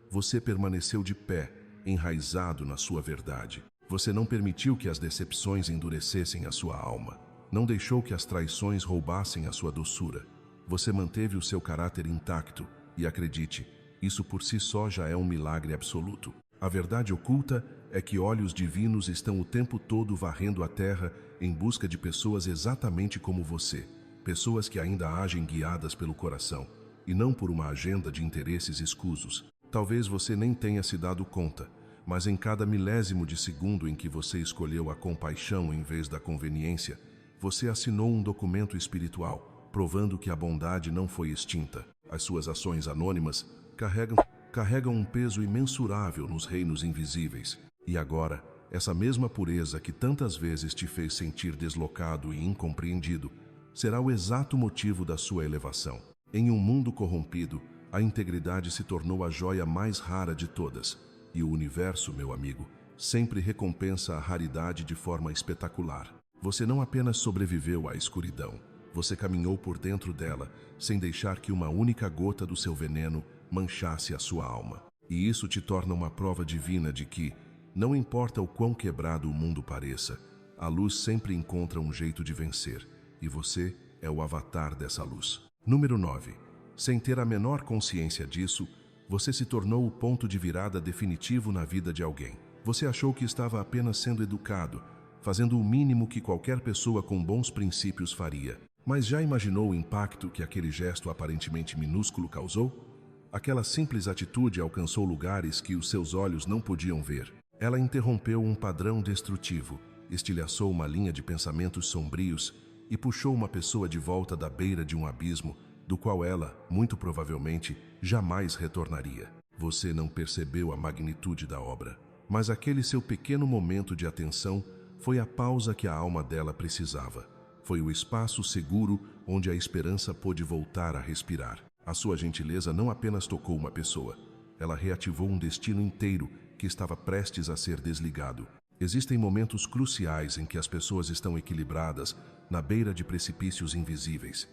você permaneceu de pé, enraizado na sua verdade. Você não permitiu que as decepções endurecessem a sua alma. Não deixou que as traições roubassem a sua doçura. Você manteve o seu caráter intacto e, acredite, isso por si só já é um milagre absoluto. A verdade oculta é que olhos divinos estão o tempo todo varrendo a terra em busca de pessoas exatamente como você. Pessoas que ainda agem guiadas pelo coração e não por uma agenda de interesses escusos. Talvez você nem tenha se dado conta, mas em cada milésimo de segundo em que você escolheu a compaixão em vez da conveniência, você assinou um documento espiritual, provando que a bondade não foi extinta. As suas ações anônimas carregam um peso imensurável nos reinos invisíveis. E agora, essa mesma pureza que tantas vezes te fez sentir deslocado e incompreendido, será o exato motivo da sua elevação. Em um mundo corrompido, a integridade se tornou a joia mais rara de todas. E o universo, meu amigo, sempre recompensa a raridade de forma espetacular. Você não apenas sobreviveu à escuridão, você caminhou por dentro dela, sem deixar que uma única gota do seu veneno manchasse a sua alma. E isso te torna uma prova divina de que, não importa o quão quebrado o mundo pareça, a luz sempre encontra um jeito de vencer, e você é o avatar dessa luz. Número 9. Sem ter a menor consciência disso, você se tornou o ponto de virada definitivo na vida de alguém. Você achou que estava apenas sendo educado, fazendo o mínimo que qualquer pessoa com bons princípios faria. Mas já imaginou o impacto que aquele gesto aparentemente minúsculo causou? Aquela simples atitude alcançou lugares que os seus olhos não podiam ver. Ela interrompeu um padrão destrutivo, estilhaçou uma linha de pensamentos sombrios e puxou uma pessoa de volta da beira de um abismo, do qual ela, muito provavelmente, jamais retornaria. Você não percebeu a magnitude da obra, mas aquele seu pequeno momento de atenção foi a pausa que a alma dela precisava. Foi o espaço seguro onde a esperança pôde voltar a respirar. A sua gentileza não apenas tocou uma pessoa, ela reativou um destino inteiro que estava prestes a ser desligado. Existem momentos cruciais em que as pessoas estão equilibradas na beira de precipícios invisíveis.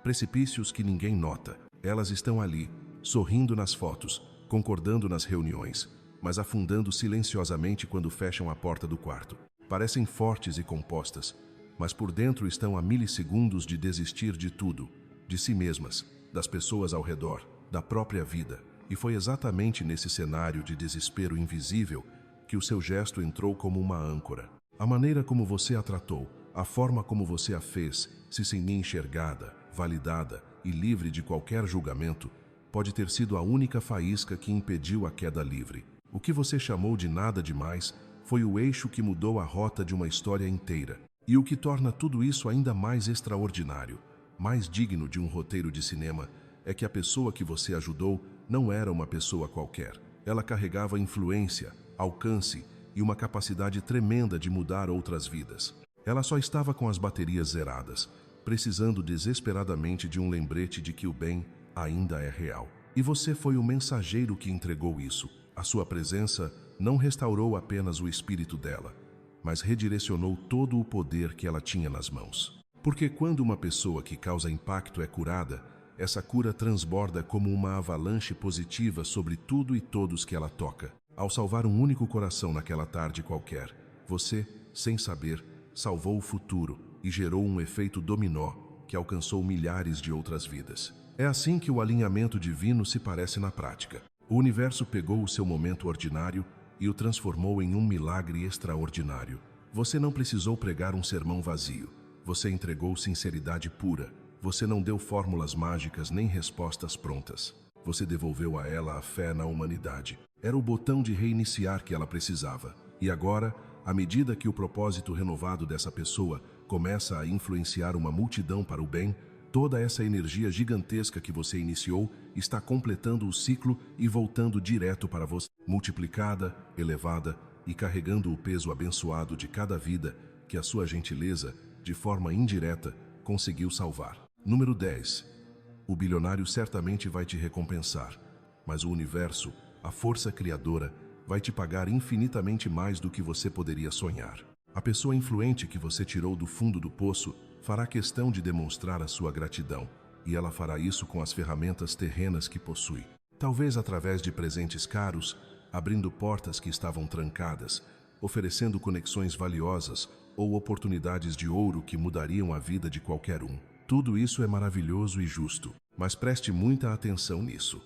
Precipícios que ninguém nota. Elas estão ali, sorrindo nas fotos, concordando nas reuniões, mas afundando silenciosamente quando fecham a porta do quarto. Parecem fortes e compostas, mas por dentro estão a milissegundos de desistir de tudo, de si mesmas, das pessoas ao redor, da própria vida. E foi exatamente nesse cenário de desespero invisível que o seu gesto entrou como uma âncora. A maneira como você a tratou, a forma como você a fez se sentir enxergada, validada e livre de qualquer julgamento, pode ter sido a única faísca que impediu a queda livre. O que você chamou de nada demais foi o eixo que mudou a rota de uma história inteira. E o que torna tudo isso ainda mais extraordinário, mais digno de um roteiro de cinema, é que a pessoa que você ajudou não era uma pessoa qualquer. Ela carregava influência, alcance e uma capacidade tremenda de mudar outras vidas. Ela só estava com as baterias zeradas, precisando desesperadamente de um lembrete de que o bem ainda é real. E você foi o mensageiro que entregou isso. A sua presença não restaurou apenas o espírito dela, mas redirecionou todo o poder que ela tinha nas mãos. Porque quando uma pessoa que causa impacto é curada, essa cura transborda como uma avalanche positiva sobre tudo e todos que ela toca. Ao salvar um único coração naquela tarde qualquer, você, sem saber, salvou o futuro e gerou um efeito dominó que alcançou milhares de outras vidas. É assim que o alinhamento divino se parece na prática. O universo pegou o seu momento ordinário e o transformou em um milagre extraordinário. Você não precisou pregar um sermão vazio. Você entregou sinceridade pura. Você não deu fórmulas mágicas nem respostas prontas. Você devolveu a ela a fé na humanidade. Era o botão de reiniciar que ela precisava. E agora, à medida que o propósito renovado dessa pessoa começa a influenciar uma multidão para o bem, toda essa energia gigantesca que você iniciou está completando o ciclo e voltando direto para você, multiplicada, elevada e carregando o peso abençoado de cada vida que a sua gentileza, de forma indireta, conseguiu salvar. Número 10. O bilionário certamente vai te recompensar, mas o universo, a força criadora, vai te pagar infinitamente mais do que você poderia sonhar. A pessoa influente que você tirou do fundo do poço fará questão de demonstrar a sua gratidão, e ela fará isso com as ferramentas terrenas que possui. Talvez através de presentes caros, abrindo portas que estavam trancadas, oferecendo conexões valiosas ou oportunidades de ouro que mudariam a vida de qualquer um. Tudo isso é maravilhoso e justo, mas preste muita atenção nisso.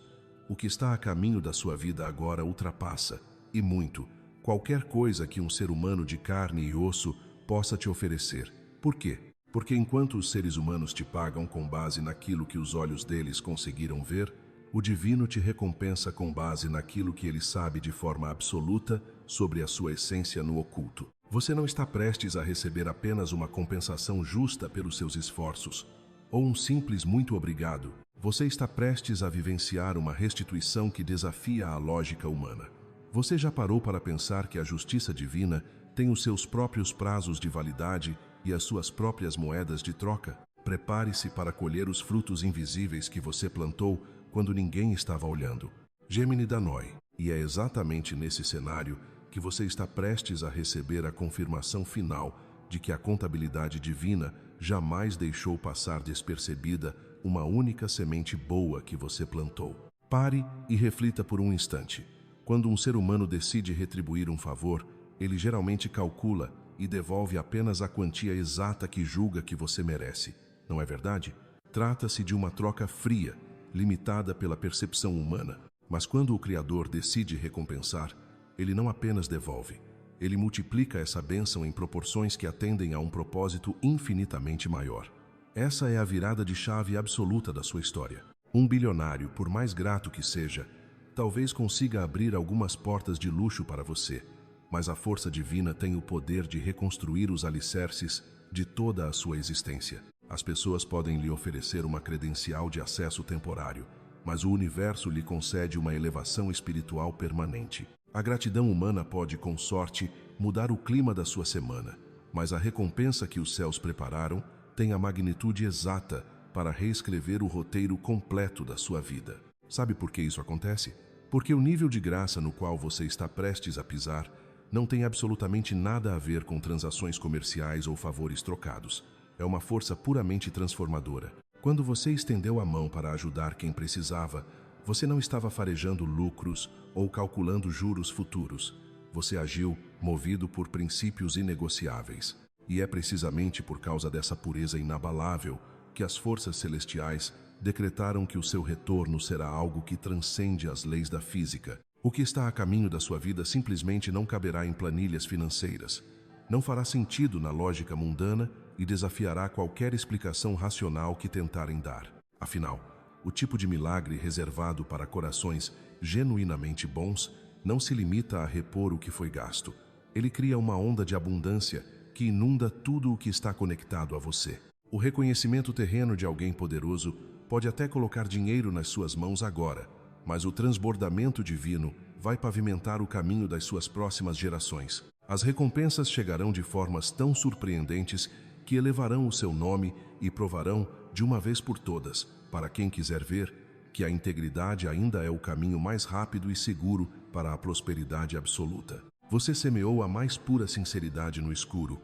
O que está a caminho da sua vida agora ultrapassa, e muito, qualquer coisa que um ser humano de carne e osso possa te oferecer. Por quê? Porque enquanto os seres humanos te pagam com base naquilo que os olhos deles conseguiram ver, o divino te recompensa com base naquilo que ele sabe de forma absoluta sobre a sua essência no oculto. Você não está prestes a receber apenas uma compensação justa pelos seus esforços, ou um simples muito obrigado. Você está prestes a vivenciar uma restituição que desafia a lógica humana. Você já parou para pensar que a justiça divina tem os seus próprios prazos de validade e as suas próprias moedas de troca? Prepare-se para colher os frutos invisíveis que você plantou quando ninguém estava olhando. Gemini Danoi. E é exatamente nesse cenário que você está prestes a receber a confirmação final de que a contabilidade divina jamais deixou passar despercebida uma única semente boa que você plantou. Pare e reflita por um instante. Quando um ser humano decide retribuir um favor, ele geralmente calcula e devolve apenas a quantia exata que julga que você merece. Não é verdade? Trata-se de uma troca fria, limitada pela percepção humana. Mas quando o Criador decide recompensar, ele não apenas devolve, ele multiplica essa bênção em proporções que atendem a um propósito infinitamente maior. Essa é a virada de chave absoluta da sua história. Um bilionário, por mais grato que seja, talvez consiga abrir algumas portas de luxo para você, mas a força divina tem o poder de reconstruir os alicerces de toda a sua existência. As pessoas podem lhe oferecer uma credencial de acesso temporário, mas o universo lhe concede uma elevação espiritual permanente. A gratidão humana pode, com sorte, mudar o clima da sua semana, mas a recompensa que os céus prepararam tem a magnitude exata para reescrever o roteiro completo da sua vida. Sabe por que isso acontece? Porque o nível de graça no qual você está prestes a pisar não tem absolutamente nada a ver com transações comerciais ou favores trocados. É uma força puramente transformadora. Quando você estendeu a mão para ajudar quem precisava, você não estava farejando lucros ou calculando juros futuros. Você agiu movido por princípios inegociáveis. E é precisamente por causa dessa pureza inabalável que as forças celestiais decretaram que o seu retorno será algo que transcende as leis da física. O que está a caminho da sua vida simplesmente não caberá em planilhas financeiras. Não fará sentido na lógica mundana e desafiará qualquer explicação racional que tentarem dar. Afinal, o tipo de milagre reservado para corações genuinamente bons não se limita a repor o que foi gasto. Ele cria uma onda de abundância que inunda tudo o que está conectado a você. O reconhecimento terreno de alguém poderoso pode até colocar dinheiro nas suas mãos agora, mas o transbordamento divino vai pavimentar o caminho das suas próximas gerações. As recompensas chegarão de formas tão surpreendentes que elevarão o seu nome e provarão, de uma vez por todas, para quem quiser ver, que a integridade ainda é o caminho mais rápido e seguro para a prosperidade absoluta. Você semeou a mais pura sinceridade no escuro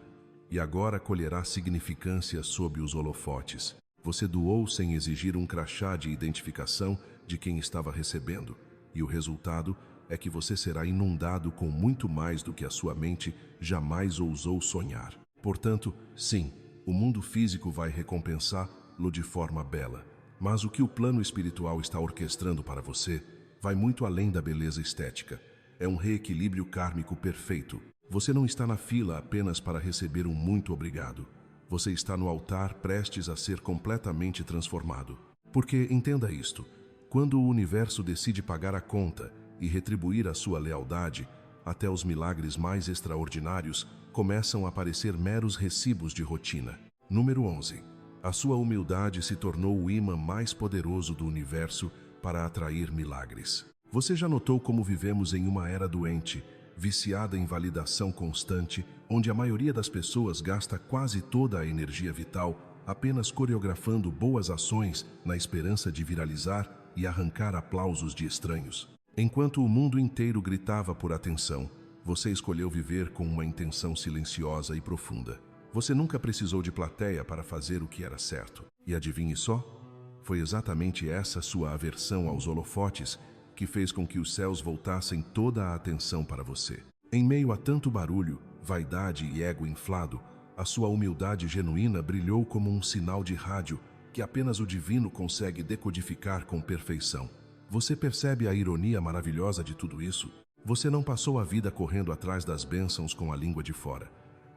e agora colherá significância sob os holofotes. Você doou sem exigir um crachá de identificação de quem estava recebendo, e o resultado é que você será inundado com muito mais do que a sua mente jamais ousou sonhar. Portanto, sim, o mundo físico vai recompensá-lo de forma bela, mas o que o plano espiritual está orquestrando para você vai muito além da beleza estética. É um reequilíbrio kármico perfeito. Você não está na fila apenas para receber um muito obrigado. Você está no altar prestes a ser completamente transformado. Porque, entenda isto, quando o universo decide pagar a conta e retribuir a sua lealdade, até os milagres mais extraordinários começam a parecer meros recibos de rotina. Número 11. A sua humildade se tornou o imã mais poderoso do universo para atrair milagres. Você já notou como vivemos em uma era doente, viciada em validação constante, onde a maioria das pessoas gasta quase toda a energia vital apenas coreografando boas ações na esperança de viralizar e arrancar aplausos de estranhos? Enquanto o mundo inteiro gritava por atenção, você escolheu viver com uma intenção silenciosa e profunda. Você nunca precisou de plateia para fazer o que era certo. E adivinhe só? Foi exatamente essa sua aversão aos holofotes que fez com que os céus voltassem toda a atenção para você. Em meio a tanto barulho, vaidade e ego inflado, a sua humildade genuína brilhou como um sinal de rádio que apenas o divino consegue decodificar com perfeição. Você percebe a ironia maravilhosa de tudo isso? Você não passou a vida correndo atrás das bênçãos com a língua de fora.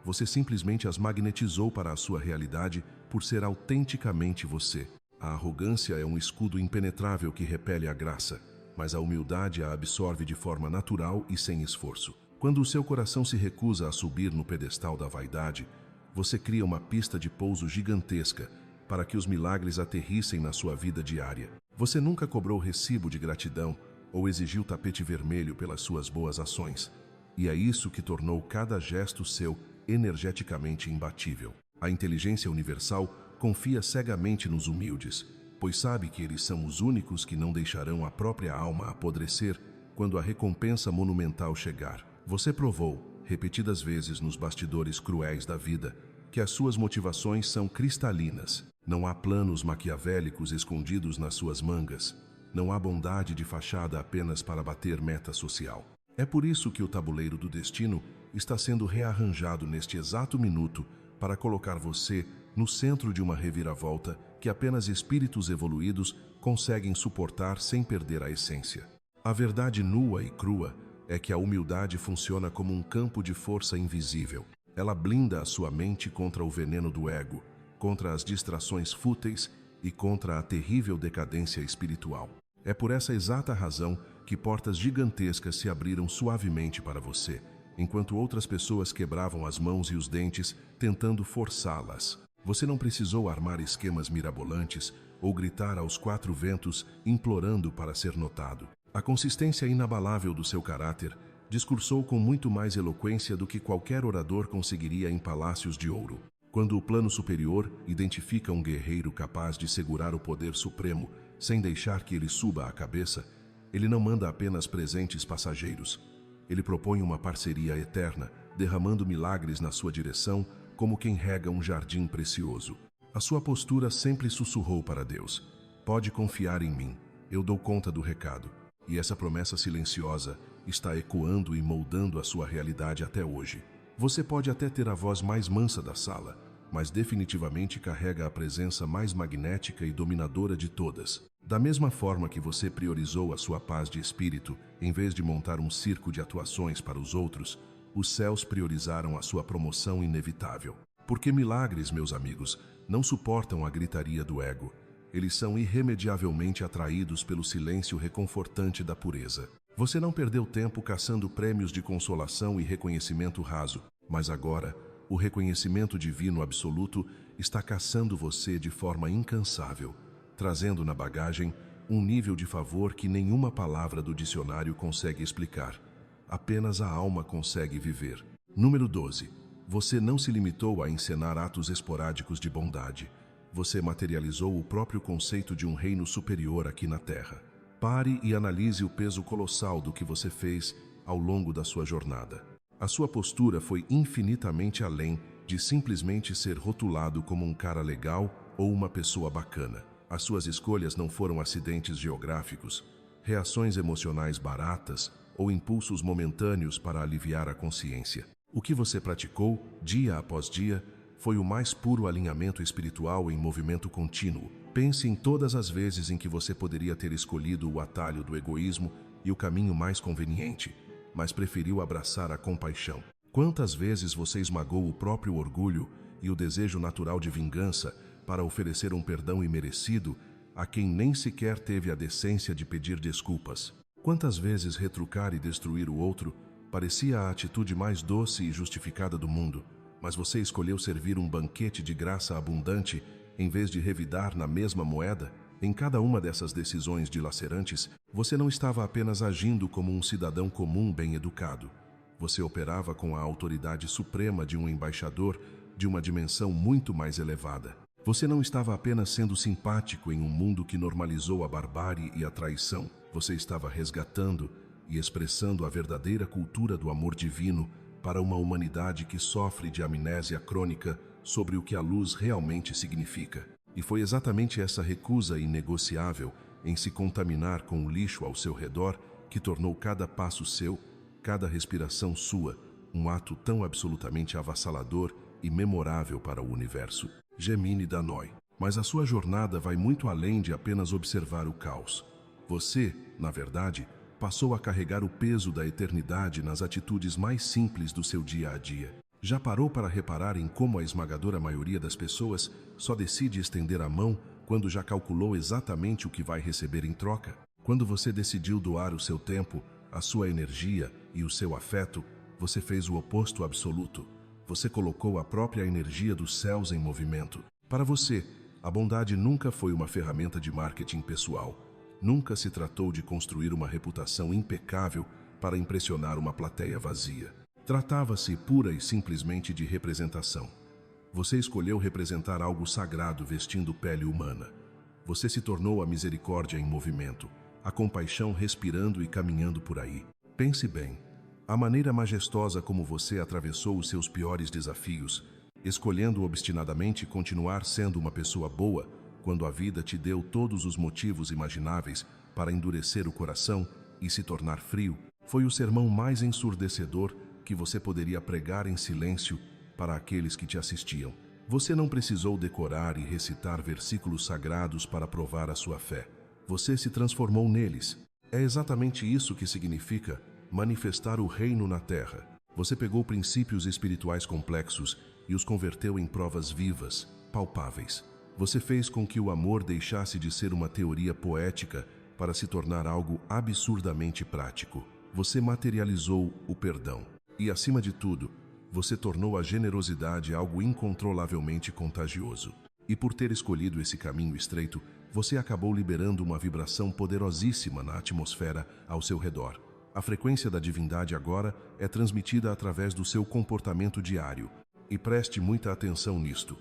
Você simplesmente as magnetizou para a sua realidade por ser autenticamente você. A arrogância é um escudo impenetrável que repele a graça, mas a humildade a absorve de forma natural e sem esforço. Quando o seu coração se recusa a subir no pedestal da vaidade, você cria uma pista de pouso gigantesca para que os milagres aterrissem na sua vida diária. Você nunca cobrou recibo de gratidão ou exigiu tapete vermelho pelas suas boas ações. E é isso que tornou cada gesto seu energeticamente imbatível. A inteligência universal confia cegamente nos humildes, pois sabe que eles são os únicos que não deixarão a própria alma apodrecer quando a recompensa monumental chegar. Você provou, repetidas vezes nos bastidores cruéis da vida, que as suas motivações são cristalinas. Não há planos maquiavélicos escondidos nas suas mangas. Não há bondade de fachada apenas para bater meta social. É por isso que o tabuleiro do destino está sendo rearranjado neste exato minuto para colocar você no centro de uma reviravolta que apenas espíritos evoluídos conseguem suportar sem perder a essência. A verdade nua e crua é que a humildade funciona como um campo de força invisível. Ela blinda a sua mente contra o veneno do ego, contra as distrações fúteis e contra a terrível decadência espiritual. É por essa exata razão que portas gigantescas se abriram suavemente para você, enquanto outras pessoas quebravam as mãos e os dentes tentando forçá-las. Você não precisou armar esquemas mirabolantes ou gritar aos quatro ventos implorando para ser notado. A consistência inabalável do seu caráter discursou com muito mais eloquência do que qualquer orador conseguiria em palácios de ouro. Quando o plano superior identifica um guerreiro capaz de segurar o poder supremo sem deixar que ele suba à cabeça, ele não manda apenas presentes passageiros. Ele propõe uma parceria eterna, derramando milagres na sua direção como quem rega um jardim precioso. A sua postura sempre sussurrou para Deus: pode confiar em mim, eu dou conta do recado. E essa promessa silenciosa está ecoando e moldando a sua realidade até hoje. Você pode até ter a voz mais mansa da sala, mas definitivamente carrega a presença mais magnética e dominadora de todas. Da mesma forma que você priorizou a sua paz de espírito, em vez de montar um circo de atuações para os outros, os céus priorizaram a sua promoção inevitável. Porque milagres, meus amigos, não suportam a gritaria do ego. Eles são irremediavelmente atraídos pelo silêncio reconfortante da pureza. Você não perdeu tempo caçando prêmios de consolação e reconhecimento raso, mas agora, o reconhecimento divino absoluto está caçando você de forma incansável, trazendo na bagagem um nível de favor que nenhuma palavra do dicionário consegue explicar. Apenas a alma consegue viver. Número 12. Você não se limitou a encenar atos esporádicos de bondade. Você materializou o próprio conceito de um reino superior aqui na Terra. Pare e analise o peso colossal do que você fez ao longo da sua jornada. A sua postura foi infinitamente além de simplesmente ser rotulado como um cara legal ou uma pessoa bacana. As suas escolhas não foram acidentes geográficos, reações emocionais baratas ou impulsos momentâneos para aliviar a consciência. O que você praticou, dia após dia, foi o mais puro alinhamento espiritual em movimento contínuo. Pense em todas as vezes em que você poderia ter escolhido o atalho do egoísmo e o caminho mais conveniente, mas preferiu abraçar a compaixão. Quantas vezes você esmagou o próprio orgulho e o desejo natural de vingança para oferecer um perdão imerecido a quem nem sequer teve a decência de pedir desculpas? Quantas vezes retrucar e destruir o outro parecia a atitude mais doce e justificada do mundo, mas você escolheu servir um banquete de graça abundante em vez de revidar na mesma moeda? Em cada uma dessas decisões dilacerantes, você não estava apenas agindo como um cidadão comum bem educado. Você operava com a autoridade suprema de um embaixador de uma dimensão muito mais elevada. Você não estava apenas sendo simpático em um mundo que normalizou a barbárie e a traição. Você estava resgatando e expressando a verdadeira cultura do amor divino para uma humanidade que sofre de amnésia crônica sobre o que a luz realmente significa. E foi exatamente essa recusa inegociável em se contaminar com o lixo ao seu redor que tornou cada passo seu, cada respiração sua, um ato tão absolutamente avassalador e memorável para o universo. Gemini Danoi. Mas a sua jornada vai muito além de apenas observar o caos. Você, na verdade, passou a carregar o peso da eternidade nas atitudes mais simples do seu dia a dia. Já parou para reparar em como a esmagadora maioria das pessoas só decide estender a mão quando já calculou exatamente o que vai receber em troca? Quando você decidiu doar o seu tempo, a sua energia e o seu afeto, você fez o oposto absoluto. Você colocou a própria energia dos céus em movimento. Para você, a bondade nunca foi uma ferramenta de marketing pessoal. Nunca se tratou de construir uma reputação impecável para impressionar uma plateia vazia. Tratava-se pura e simplesmente de representação. Você escolheu representar algo sagrado vestindo pele humana. Você se tornou a misericórdia em movimento, a compaixão respirando e caminhando por aí. Pense bem, a maneira majestosa como você atravessou os seus piores desafios, escolhendo obstinadamente continuar sendo uma pessoa boa, quando a vida te deu todos os motivos imagináveis para endurecer o coração e se tornar frio, foi o sermão mais ensurdecedor que você poderia pregar em silêncio para aqueles que te assistiam. Você não precisou decorar e recitar versículos sagrados para provar a sua fé. Você se transformou neles. É exatamente isso que significa manifestar o reino na terra. Você pegou princípios espirituais complexos e os converteu em provas vivas, palpáveis. Você fez com que o amor deixasse de ser uma teoria poética para se tornar algo absurdamente prático. Você materializou o perdão. E, acima de tudo, você tornou a generosidade algo incontrolavelmente contagioso. E por ter escolhido esse caminho estreito, você acabou liberando uma vibração poderosíssima na atmosfera ao seu redor. A frequência da divindade agora é transmitida através do seu comportamento diário. E preste muita atenção nisto.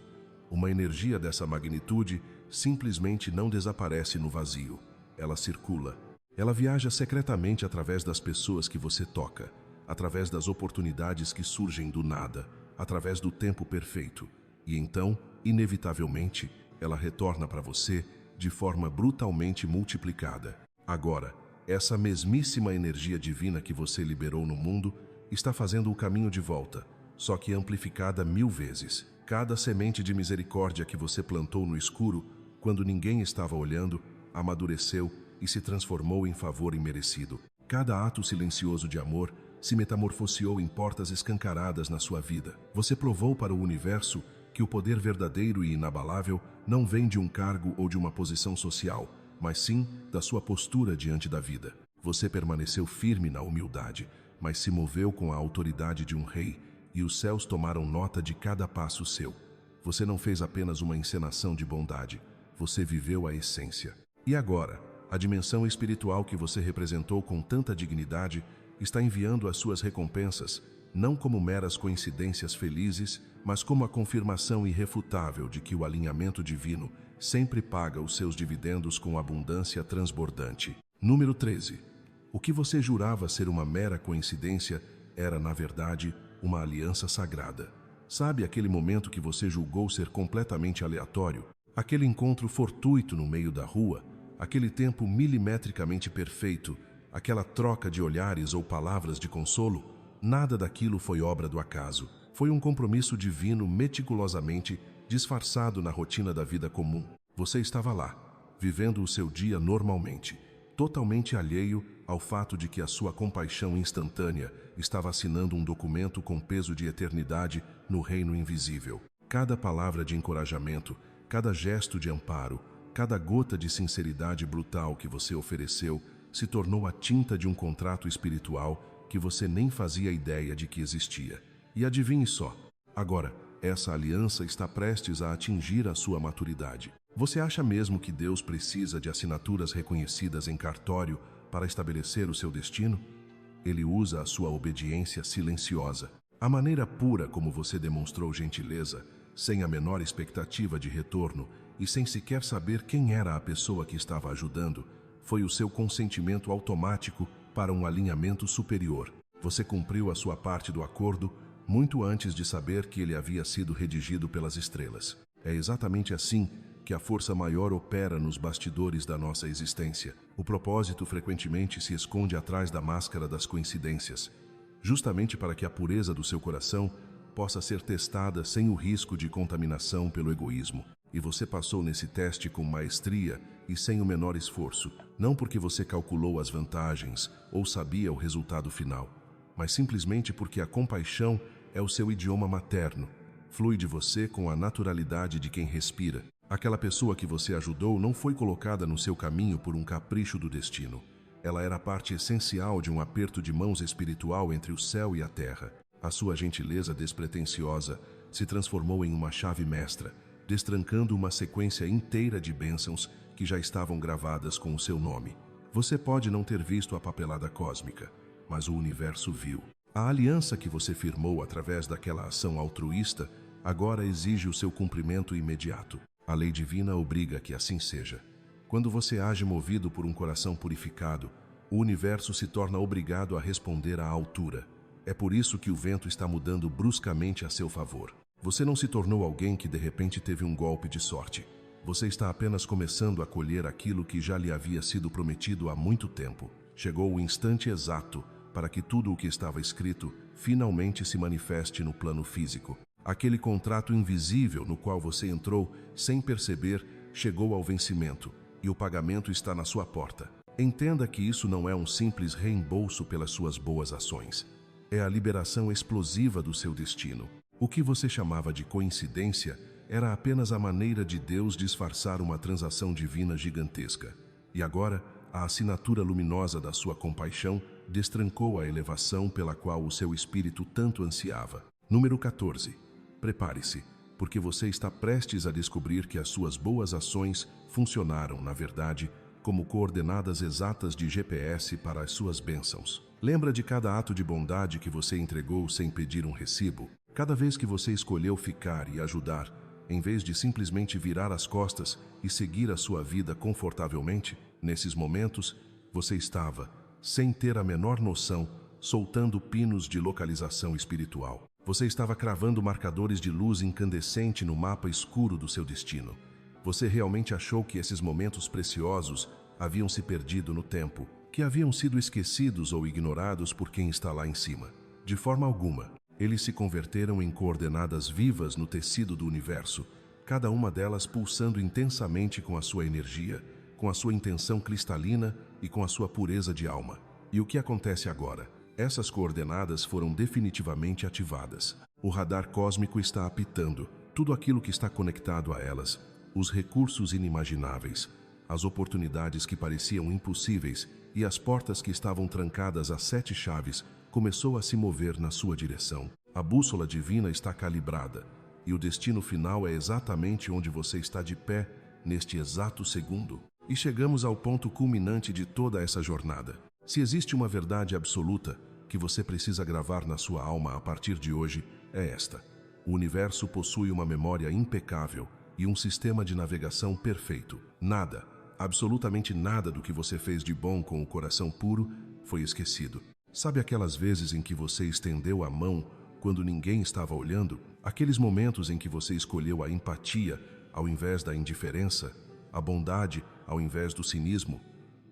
Uma energia dessa magnitude simplesmente não desaparece no vazio. Ela circula. Ela viaja secretamente através das pessoas que você toca, através das oportunidades que surgem do nada, através do tempo perfeito. E então, inevitavelmente, ela retorna para você de forma brutalmente multiplicada. Agora, essa mesmíssima energia divina que você liberou no mundo está fazendo o caminho de volta, só que amplificada 1000 vezes. Cada semente de misericórdia que você plantou no escuro, quando ninguém estava olhando, amadureceu e se transformou em favor imerecido. Cada ato silencioso de amor se metamorfoseou em portas escancaradas na sua vida. Você provou para o universo que o poder verdadeiro e inabalável não vem de um cargo ou de uma posição social, mas sim da sua postura diante da vida. Você permaneceu firme na humildade, mas se moveu com a autoridade de um rei, e os céus tomaram nota de cada passo seu. Você não fez apenas uma encenação de bondade, você viveu a essência. E agora, a dimensão espiritual que você representou com tanta dignidade está enviando as suas recompensas, não como meras coincidências felizes, mas como a confirmação irrefutável de que o alinhamento divino sempre paga os seus dividendos com abundância transbordante. Número 13. O que você jurava ser uma mera coincidência era, na verdade, uma aliança sagrada. Sabe aquele momento que você julgou ser completamente aleatório? Aquele encontro fortuito no meio da rua? Aquele tempo milimetricamente perfeito? Aquela troca de olhares ou palavras de consolo? Nada daquilo foi obra do acaso. Foi um compromisso divino meticulosamente disfarçado na rotina da vida comum. Você estava lá, vivendo o seu dia normalmente, totalmente alheio ao fato de que a sua compaixão instantânea estava assinando um documento com peso de eternidade no reino invisível. Cada palavra de encorajamento, cada gesto de amparo, cada gota de sinceridade brutal que você ofereceu se tornou a tinta de um contrato espiritual que você nem fazia ideia de que existia. E adivinhe só, agora, essa aliança está prestes a atingir a sua maturidade. Você acha mesmo que Deus precisa de assinaturas reconhecidas em cartório para estabelecer o seu destino? Ele usa a sua obediência silenciosa. A maneira pura como você demonstrou gentileza, sem a menor expectativa de retorno e sem sequer saber quem era a pessoa que estava ajudando, foi o seu consentimento automático para um alinhamento superior. Você cumpriu a sua parte do acordo muito antes de saber que ele havia sido redigido pelas estrelas. É exatamente assim que a força maior opera nos bastidores da nossa existência. O propósito frequentemente se esconde atrás da máscara das coincidências, justamente para que a pureza do seu coração possa ser testada sem o risco de contaminação pelo egoísmo. E você passou nesse teste com maestria e sem o menor esforço, não porque você calculou as vantagens ou sabia o resultado final, mas simplesmente porque a compaixão é o seu idioma materno, flui de você com a naturalidade de quem respira. Aquela pessoa que você ajudou não foi colocada no seu caminho por um capricho do destino. Ela era parte essencial de um aperto de mãos espiritual entre o céu e a terra. A sua gentileza despretensiosa se transformou em uma chave mestra, destrancando uma sequência inteira de bênçãos que já estavam gravadas com o seu nome. Você pode não ter visto a papelada cósmica, mas o universo viu. A aliança que você firmou através daquela ação altruísta agora exige o seu cumprimento imediato. A lei divina obriga que assim seja. Quando você age movido por um coração purificado, o universo se torna obrigado a responder à altura. É por isso que o vento está mudando bruscamente a seu favor. Você não se tornou alguém que de repente teve um golpe de sorte. Você está apenas começando a colher aquilo que já lhe havia sido prometido há muito tempo. Chegou o instante exato para que tudo o que estava escrito finalmente se manifeste no plano físico. Aquele contrato invisível no qual você entrou sem perceber chegou ao vencimento e o pagamento está na sua porta. Entenda que isso não é um simples reembolso pelas suas boas ações. É a liberação explosiva do seu destino. O que você chamava de coincidência era apenas a maneira de Deus disfarçar uma transação divina gigantesca. E agora, a assinatura luminosa da sua compaixão destrancou a elevação pela qual o seu espírito tanto ansiava. Número 14. Prepare-se, porque você está prestes a descobrir que as suas boas ações funcionaram, na verdade, como coordenadas exatas de GPS para as suas bênçãos. Lembra de cada ato de bondade que você entregou sem pedir um recibo? Cada vez que você escolheu ficar e ajudar, em vez de simplesmente virar as costas e seguir a sua vida confortavelmente, nesses momentos, você estava, sem ter a menor noção, soltando pinos de localização espiritual. Você estava cravando marcadores de luz incandescente no mapa escuro do seu destino. Você realmente achou que esses momentos preciosos haviam se perdido no tempo, que haviam sido esquecidos ou ignorados por quem está lá em cima? De forma alguma. Eles se converteram em coordenadas vivas no tecido do universo, cada uma delas pulsando intensamente com a sua energia, com a sua intenção cristalina e com a sua pureza de alma. E o que acontece agora? Essas coordenadas foram definitivamente ativadas. O radar cósmico está apitando tudo aquilo que está conectado a elas, os recursos inimagináveis, as oportunidades que pareciam impossíveis e as portas que estavam trancadas a 7 chaves começou a se mover na sua direção. A bússola divina está calibrada e o destino final é exatamente onde você está de pé neste exato segundo. E chegamos ao ponto culminante de toda essa jornada. Se existe uma verdade absoluta que você precisa gravar na sua alma a partir de hoje, é esta: o universo possui uma memória impecável e um sistema de navegação perfeito. Nada, absolutamente nada do que você fez de bom com o coração puro foi esquecido. Sabe aquelas vezes em que você estendeu a mão quando ninguém estava olhando? Aqueles momentos em que você escolheu a empatia ao invés da indiferença, a bondade ao invés do cinismo?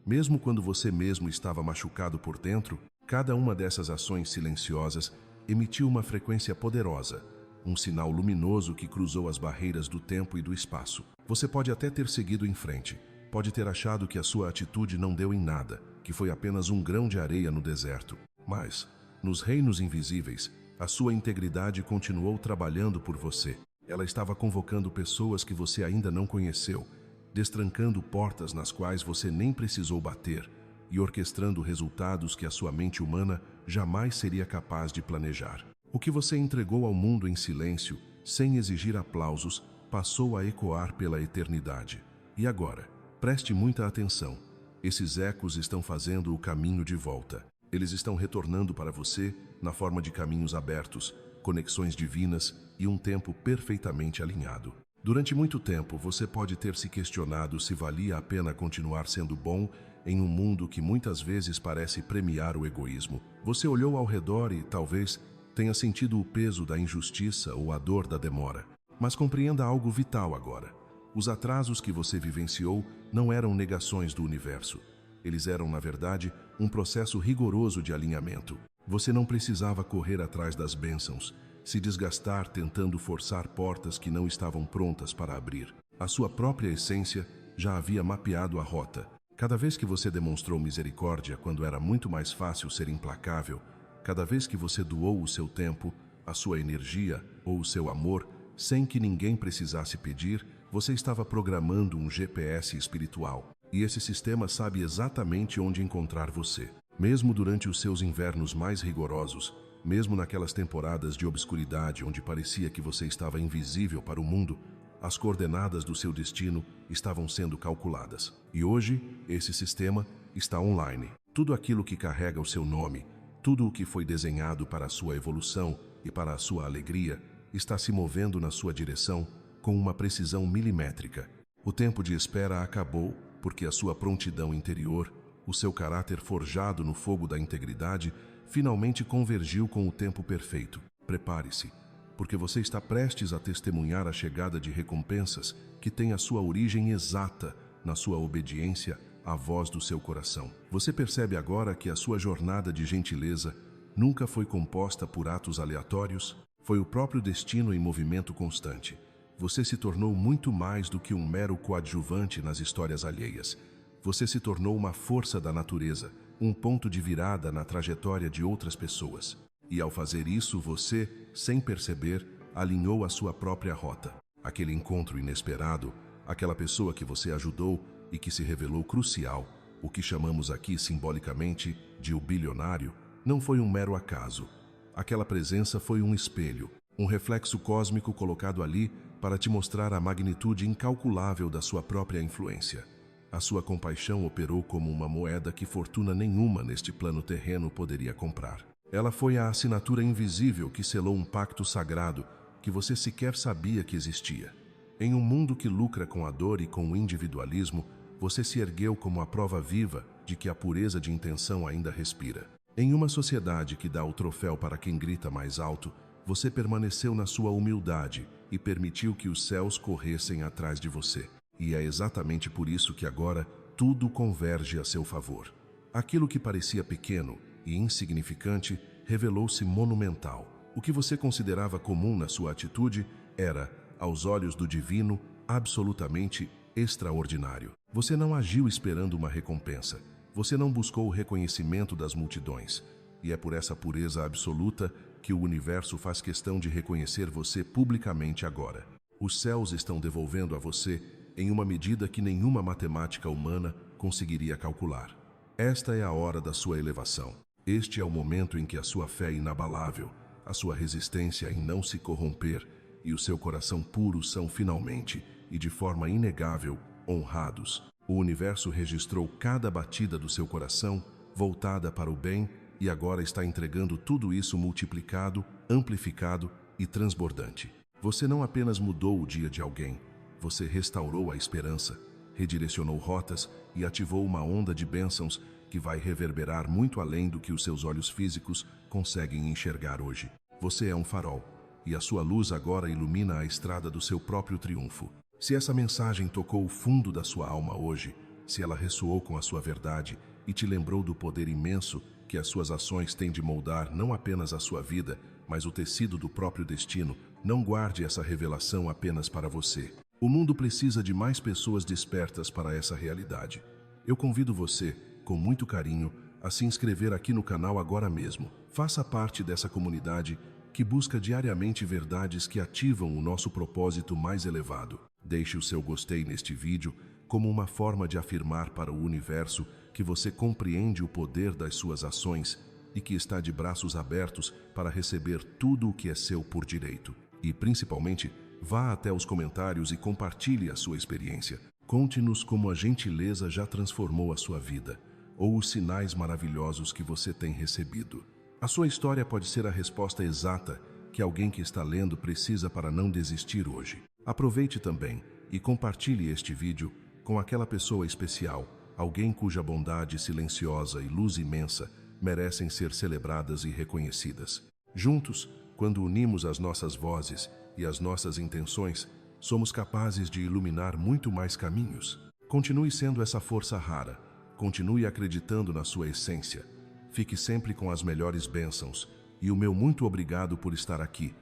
Mesmo quando você mesmo estava machucado por dentro, cada uma dessas ações silenciosas emitiu uma frequência poderosa, um sinal luminoso que cruzou as barreiras do tempo e do espaço. Você pode até ter seguido em frente, pode ter achado que a sua atitude não deu em nada, que foi apenas um grão de areia no deserto. Mas, nos reinos invisíveis, a sua integridade continuou trabalhando por você. Ela estava convocando pessoas que você ainda não conheceu, destrancando portas nas quais você nem precisou bater e orquestrando resultados que a sua mente humana jamais seria capaz de planejar. O que você entregou ao mundo em silêncio, sem exigir aplausos, passou a ecoar pela eternidade. E agora, preste muita atenção. Esses ecos estão fazendo o caminho de volta. Eles estão retornando para você na forma de caminhos abertos, conexões divinas e um tempo perfeitamente alinhado. Durante muito tempo, você pode ter se questionado se valia a pena continuar sendo bom em um mundo que muitas vezes parece premiar o egoísmo. Você olhou ao redor e, talvez, tenha sentido o peso da injustiça ou a dor da demora. Mas compreenda algo vital agora. Os atrasos que você vivenciou não eram negações do universo. Eles eram, na verdade, um processo rigoroso de alinhamento. Você não precisava correr atrás das bênçãos, se desgastar tentando forçar portas que não estavam prontas para abrir. A sua própria essência já havia mapeado a rota. Cada vez que você demonstrou misericórdia quando era muito mais fácil ser implacável, cada vez que você doou o seu tempo, a sua energia ou o seu amor, sem que ninguém precisasse pedir, você estava programando um GPS espiritual. E esse sistema sabe exatamente onde encontrar você. Mesmo durante os seus invernos mais rigorosos, mesmo naquelas temporadas de obscuridade onde parecia que você estava invisível para o mundo, as coordenadas do seu destino estavam sendo calculadas. E hoje, esse sistema está online. Tudo aquilo que carrega o seu nome, tudo o que foi desenhado para a sua evolução e para a sua alegria, está se movendo na sua direção com uma precisão milimétrica. O tempo de espera acabou porque a sua prontidão interior, o seu caráter forjado no fogo da integridade, finalmente convergiu com o tempo perfeito. Prepare-se, porque você está prestes a testemunhar a chegada de recompensas que têm a sua origem exata na sua obediência à voz do seu coração. Você percebe agora que a sua jornada de gentileza nunca foi composta por atos aleatórios? Foi o próprio destino em movimento constante. Você se tornou muito mais do que um mero coadjuvante nas histórias alheias. Você se tornou uma força da natureza, um ponto de virada na trajetória de outras pessoas. E ao fazer isso, você, sem perceber, alinhou a sua própria rota. Aquele encontro inesperado, aquela pessoa que você ajudou e que se revelou crucial, o que chamamos aqui simbolicamente de o bilionário, não foi um mero acaso. Aquela presença foi um espelho, um reflexo cósmico colocado ali para te mostrar a magnitude incalculável da sua própria influência. A sua compaixão operou como uma moeda que fortuna nenhuma neste plano terreno poderia comprar. Ela foi a assinatura invisível que selou um pacto sagrado que você sequer sabia que existia. Em um mundo que lucra com a dor e com o individualismo, você se ergueu como a prova viva de que a pureza de intenção ainda respira. Em uma sociedade que dá o troféu para quem grita mais alto, você permaneceu na sua humildade e permitiu que os céus corressem atrás de você. E é exatamente por isso que agora tudo converge a seu favor. Aquilo que parecia pequeno e insignificante revelou-se monumental. O que você considerava comum na sua atitude era, aos olhos do divino, absolutamente extraordinário. Você não agiu esperando uma recompensa. Você não buscou o reconhecimento das multidões. E é por essa pureza absoluta que o universo faz questão de reconhecer você publicamente agora. Os céus estão devolvendo a você em uma medida que nenhuma matemática humana conseguiria calcular. Esta é a hora da sua elevação. Este é o momento em que a sua fé inabalável, a sua resistência em não se corromper e o seu coração puro são finalmente, e de forma inegável, honrados. O universo registrou cada batida do seu coração, voltada para o bem, e agora está entregando tudo isso multiplicado, amplificado e transbordante. Você não apenas mudou o dia de alguém, você restaurou a esperança, redirecionou rotas e ativou uma onda de bênçãos que vai reverberar muito além do que os seus olhos físicos conseguem enxergar hoje. Você é um farol, e a sua luz agora ilumina a estrada do seu próprio triunfo. Se essa mensagem tocou o fundo da sua alma hoje, se ela ressoou com a sua verdade e te lembrou do poder imenso que as suas ações têm de moldar não apenas a sua vida, mas o tecido do próprio destino, não guarde essa revelação apenas para você. O mundo precisa de mais pessoas despertas para essa realidade. Eu convido você, com muito carinho, a se inscrever aqui no canal agora mesmo. Faça parte dessa comunidade que busca diariamente verdades que ativam o nosso propósito mais elevado. Deixe o seu gostei neste vídeo como uma forma de afirmar para o universo que você compreende o poder das suas ações e que está de braços abertos para receber tudo o que é seu por direito. E, principalmente, vá até os comentários e compartilhe a sua experiência. Conte-nos como a gentileza já transformou a sua vida, ou os sinais maravilhosos que você tem recebido. A sua história pode ser a resposta exata que alguém que está lendo precisa para não desistir hoje. Aproveite também e compartilhe este vídeo com aquela pessoa especial, alguém cuja bondade silenciosa e luz imensa merecem ser celebradas e reconhecidas. Juntos, quando unimos as nossas vozes e as nossas intenções, somos capazes de iluminar muito mais caminhos. Continue sendo essa força rara, continue acreditando na sua essência. Fique sempre com as melhores bênçãos, e o meu muito obrigado por estar aqui,